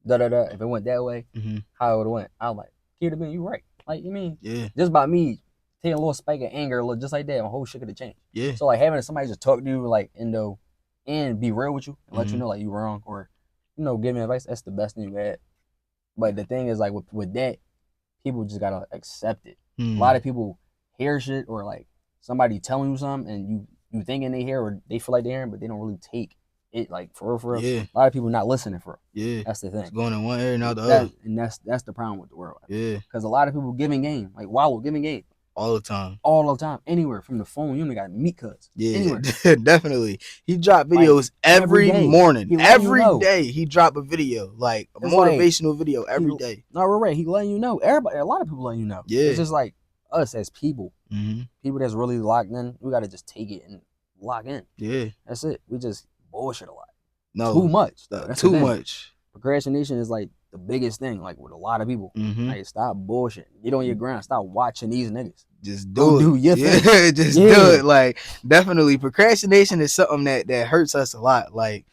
If it went that way, how it would have went. I was like, kid, have been you right. Like, you mean, just by me taking a little spike of anger, just like that, my whole shit could have changed. Yeah. So like having somebody just talk to you like and be real with you and let you know like you wrong or giving advice, that's the best thing you had. But the thing is, like, with that, people just gotta accept it. A lot of people hear shit or like somebody telling you something and you thinking they hear or they feel like they're hearing, but they don't really take it like for real. Yeah. A lot of people not listening for real. Yeah. That's the thing. It's going in one ear and out the other. And that's the problem with the world. Yeah. Because a lot of people giving game, like Wallow giving game. All the time. Anywhere from the phone. You only got meet cuts. Yeah, anywhere. Definitely. He dropped videos like, every morning. Every day he dropped a video, like a motivational video every day. No, we're right. He letting you know. Everybody, a lot of people letting you know. Yeah. It's just like us as people. People that's really locked in. We got to just take it and lock in. Yeah. That's it. We just bullshit a lot. No. Too much. Though. Too much. Procrastination is like the biggest thing, like with a lot of people. Like, stop bullshit. Get on your ground. Stop watching these niggas. Just do it. Yeah, just do it. Like, definitely, procrastination is something that hurts us a lot. Like,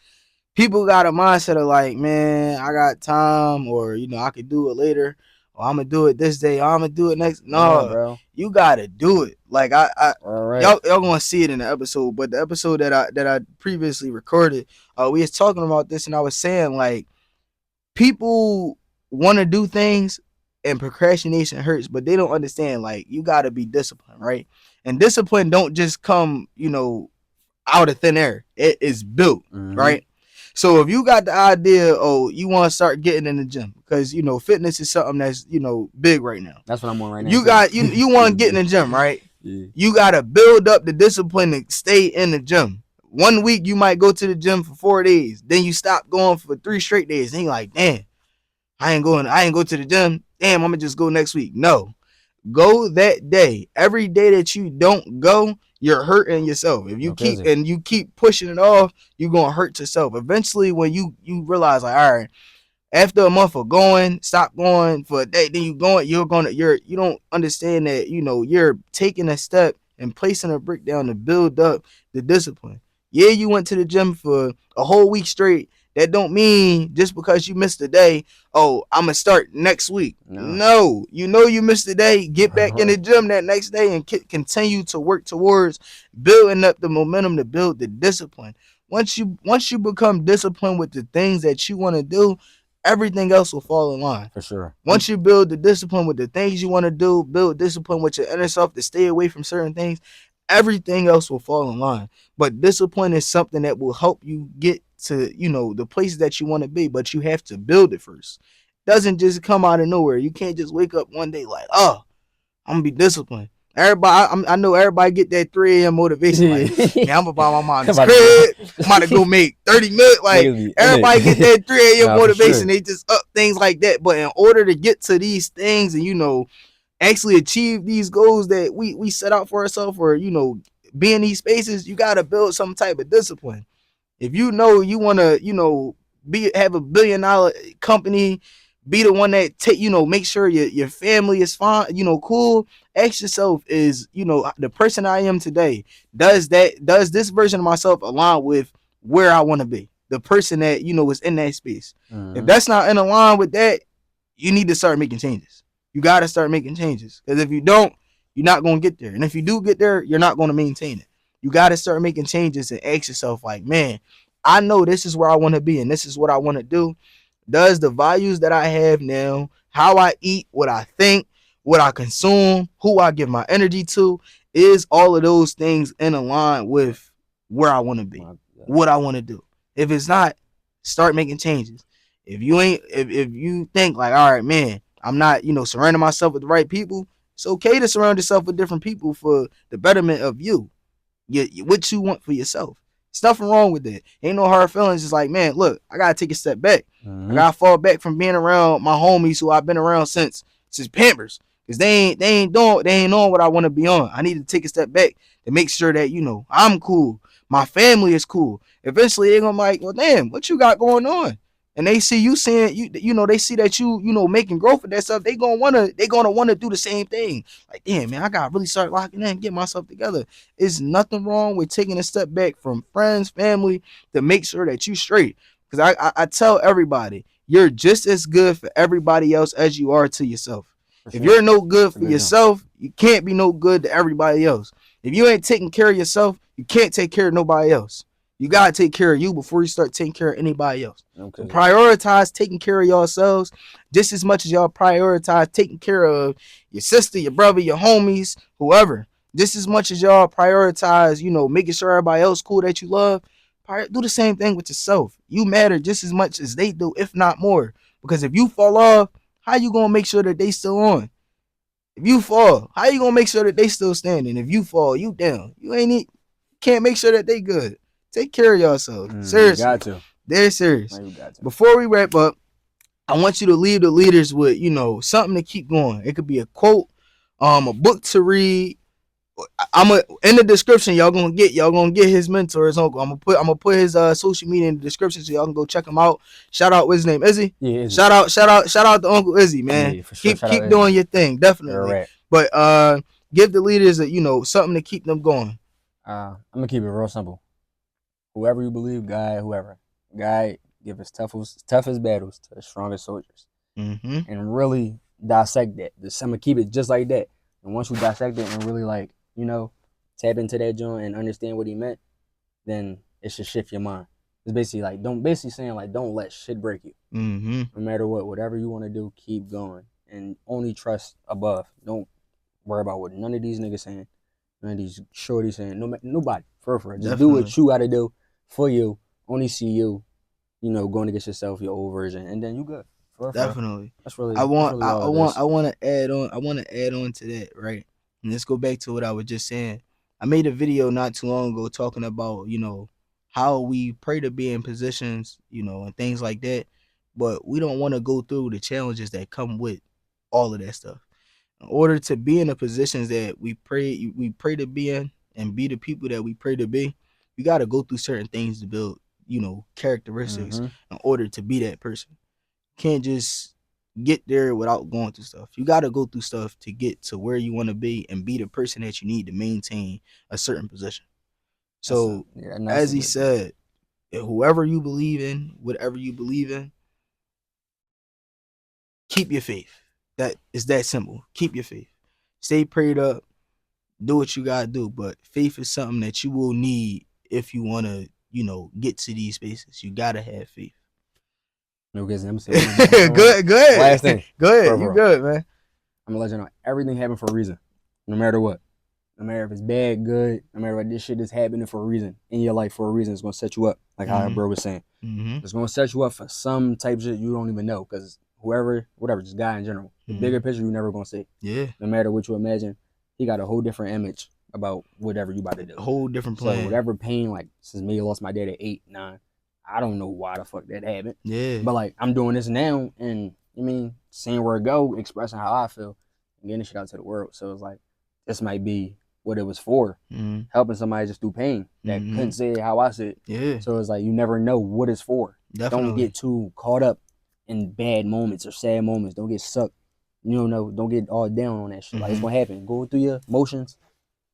people got a mindset of like, man, I got time, or I could do it later, or I'm gonna do it this day, or I'm gonna do it next. No, bro, you gotta do it. Like, right. y'all gonna see it in the episode, but the episode that I previously recorded, we was talking about this, and I was saying like, people want to do things and procrastination hurts, but they don't understand, like, you got to be disciplined, right? And discipline don't just come, out of thin air. It is built, right? So if you got the idea, you want to start getting in the gym, because, fitness is something that's, big right now. That's what I'm on right now. You want to get in the gym, right? Yeah. You got to build up the discipline to stay in the gym. 1 week, you might go to the gym for 4 days. Then you stop going for 3 straight days. And you're like, damn, I ain't go to the gym. Damn, I'm going to just go next week. No. Go that day. Every day that you don't go, you're hurting yourself. If you keep pushing it off, you're going to hurt yourself. Eventually, when you realize, like, all right, after a month of going, stop going for a day, then you don't understand that, you're taking a step and placing a brick down to build up the discipline. Yeah, you went to the gym for a whole week straight. That don't mean just because you missed a day, I'm going to start next week. No, you missed a day. Get back in the gym that next day and continue to work towards building up the momentum to build the discipline. Once you become disciplined with the things that you want to do, everything else will fall in line. For sure. Once you build the discipline with the things you want to do, build discipline with your inner self to stay away from certain things, everything else will fall in line. But discipline is something that will help you get to, the places that you want to be, but you have to build it first. It doesn't just come out of nowhere. You can't just wake up one day like, I'm gonna be disciplined. Everybody, I know everybody get that 3 a.m. motivation. Like, man, I'm gonna buy my mom's crib. I'm about to go make 30 million. Like, everybody get that 3 a.m. motivation. Sure. They just up things like that. But in order to get to these things and, actually achieve these goals that we set out for ourselves, or, be in these spaces, you got to build some type of discipline. If you want to, have a $1 billion company, be the one that make sure your family is fine, cool. Ask yourself, is, the person I am today, does this version of myself align with where I want to be? The person that, is in that space. If that's not in line with that, you need to start making changes. You got to start making changes, because if you don't, you're not going to get there. And if you do get there, you're not going to maintain it. You got to start making changes and ask yourself, like, man, I know this is where I want to be and this is what I want to do. Does the values that I have now, how I eat, what I think, what I consume, who I give my energy to, is all of those things in line with where I want to be, what I want to do? If it's not, start making changes. If you think like, all right, man, I'm not, surrounding myself with the right people, it's okay to surround yourself with different people for the betterment of you. What you want for yourself. There's nothing wrong with that. Ain't no hard feelings. It's like, man, look, I gotta take a step back. I gotta fall back from being around my homies who I've been around since Pampers, because they ain't on what I want to be on. I need to take a step back to make sure that I'm cool, my family is cool. Eventually they're gonna be like, well, damn, what you got going on? And they see you saying, they see that you making growth with that stuff. They gonna wanna do the same thing. Like, damn, man, I gotta really start locking in and get myself together. There's nothing wrong with taking a step back from friends, family, to make sure that you straight. Because I tell everybody, you're just as good for everybody else as you are to yourself. If you're no good for yourself, you can't be no good to everybody else. If you ain't taking care of yourself, you can't take care of nobody else. You gotta take care of you before you start taking care of anybody else. Okay. So prioritize taking care of yourselves just as much as y'all prioritize taking care of your sister, your brother, your homies, whoever. Just as much as y'all prioritize, making sure everybody else cool that you love. Do the same thing with yourself. You matter just as much as they do, if not more. Because if you fall off, how you gonna make sure that they still on? If you fall, how you gonna make sure that they still standing? If you fall, you down. Can't make sure that they good. Take care of yourself. Seriously. You got to. They're serious. You got to. Before we wrap up, I want you to leave the leaders with, something to keep going. It could be a quote, a book to read. In the description, y'all gonna get his mentor, his uncle. I'm gonna put his social media in the description so y'all can go check him out. Shout out, what's his name? Izzy? Yeah, Izzy. Shout out to Uncle Izzy, man. Yeah, for sure. Keep doing your thing, definitely. Right. But give the leaders something to keep them going. I'm gonna keep it real simple. Whoever you believe, whoever, give his toughest battles to the strongest soldiers, and really dissect that. I'm gonna keep it just like that. And once you dissect it and really tap into that joint and understand what he meant, then it should shift your mind. It's basically don't let shit break you. No matter what, whatever you want to do, keep going and only trust above. Don't worry about what none of these niggas saying, none of these shorties saying. Nobody. For real. Just do what you gotta do for you. Only see you, going against yourself, your old version, and then you good. Definitely. That's really. I want to add on to that, right? And let's go back to what I was just saying. I made a video not too long ago talking about, how we pray to be in positions, and things like that. But we don't want to go through the challenges that come with all of that stuff. In order to be in the positions that we pray to be in and be the people that we pray to be, you got to go through certain things to build, characteristics in order to be that person. You can't just get there without going through stuff. You got to go through stuff to get to where you want to be and be the person that you need to maintain a certain position. So, as he said, whoever you believe in, whatever you believe in, keep your faith. That is that simple. Keep your faith. Stay prayed up. Do what you gotta do. But faith is something that you will need if you want to, get to these spaces. You gotta have faith. No, because I'm saying. Go ahead. Last thing. Go ahead. You good, man. I'm gonna let you know everything happened for a reason. No matter what. No matter if it's bad, good, no matter what, this shit is happening for a reason. In your life for a reason. It's gonna set you up. Like how bro was saying. It's gonna set you up for some type of shit you don't even know. Because whoever, whatever, just guy in general. The bigger picture you never gonna see. Yeah. No matter what you imagine, he got a whole different image about whatever you about to do. A whole different plan. So whatever pain, like since me lost my dad at 8, 9, I don't know why the fuck that happened. Yeah. But like I'm doing this now and seeing where it go, expressing how I feel, and getting this shit out to the world. So it's like this might be what it was for. Helping somebody just through pain that couldn't say it how I said. Yeah. So it's like you never know what it's for. Definitely. Don't get too caught up in bad moments or sad moments. Don't get sucked. Don't get all down on that shit. Like it's gonna happen. Go through your emotions,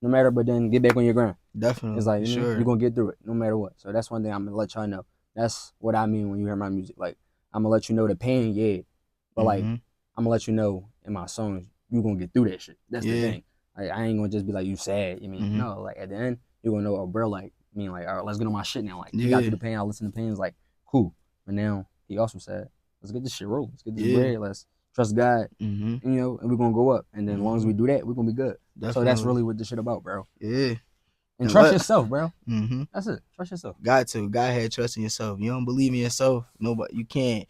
no matter, but then get back on your grind. Definitely. It's like you're gonna get through it, no matter what. So that's one thing I'm gonna let y'all know. That's what I mean when you hear my music. Like I'm gonna let you know the pain, yeah, but like I'm gonna let you know in my songs you gonna get through that shit. That's the thing. Like I ain't gonna just be like you sad. No. Like at the end you gonna know, oh bro, like all right, let's get on my shit now. Like you got through the pain. I listen to pain. It's like cool. But now he also said, let's get this shit rolling. Let's get this bread. Let's trust God. And we're gonna go up. And then as long as we do that, we're gonna be good. Definitely. So that's really what this shit about, bro. Yeah. And trust yourself, bro. That's it. Trust yourself. Got to. God had trust in yourself. You don't believe in yourself, nobody. You can't,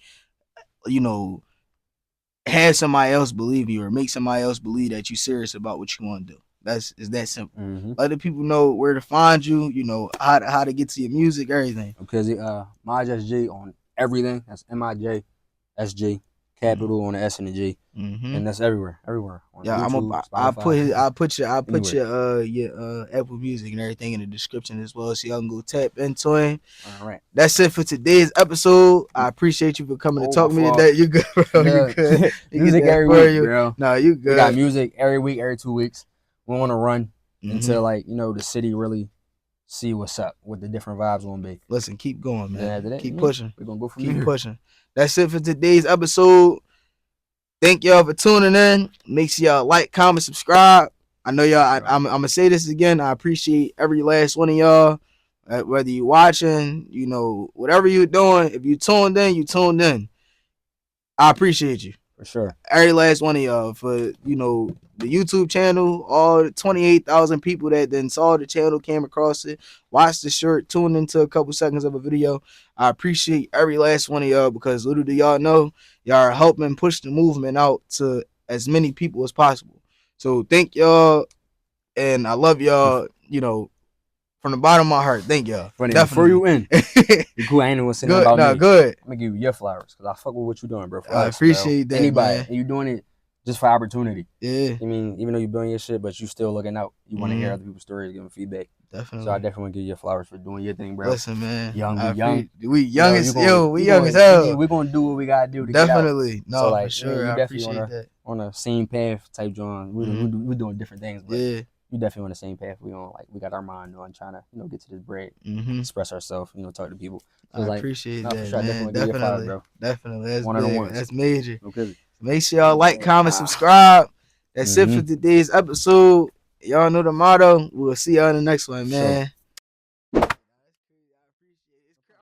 have somebody else believe you or make somebody else believe that you're serious about what you want to do. It's that simple. Let the people know where to find you. How to get to your music, everything. Because MIJSG on everything. That's MIJSG. Capital on the S and the G, and that's everywhere. On YouTube, I'll put your Apple Music and everything in the description as well, so y'all can go tap into it. All right, that's it for today's episode. I appreciate you for coming to talk to me today. You good, bro? You good? Music every week, bro. No, you good. We got music every week, every 2 weeks. We want to run until the city really see what's up, what the different vibes gonna be. Listen, keep going, man. After that, keep pushing. We're gonna go from keep pushing. That's it for today's episode. Thank y'all for tuning in. Make sure y'all like, comment, subscribe. I know y'all. I'm gonna say this again. I appreciate every last one of y'all. Whether you watching, whatever you're doing, if you tuned in, you tuned in. I appreciate you. For sure. Every last one of y'all for, the YouTube channel, all 28,000 people that then saw the channel, came across it, watched the shirt, tuned into a couple seconds of a video. I appreciate every last one of y'all because little do y'all know, y'all are helping push the movement out to as many people as possible. So thank y'all, and I love y'all, from the bottom of my heart. Thank y'all. But before you end, you cool. I ain't even saying about me. Good. I'm gonna give you your flowers because I fuck with what you're doing, bro. I appreciate that, anybody, man. And you doing it just for opportunity. Yeah. I mean, even though you're doing your shit, but you still looking out. You want to hear other people's stories, giving feedback. Definitely. So I definitely want to give you your flowers for doing your thing, bro. Listen, man. We young. We young as hell. We're gonna do what we gotta do to definitely. Get out. No, so, like, for sure. You I definitely appreciate on the same path type John. We doing different things, but you definitely on the same path. We got our mind on trying to get to this bread, express ourselves, talk to people. So I appreciate that, sure, man. Definitely, bro. Definitely, that's big. That's major. Okay. Make sure y'all like, comment, subscribe. That's it for today's episode. Y'all know the motto. We'll see y'all in the next one, man. Sure.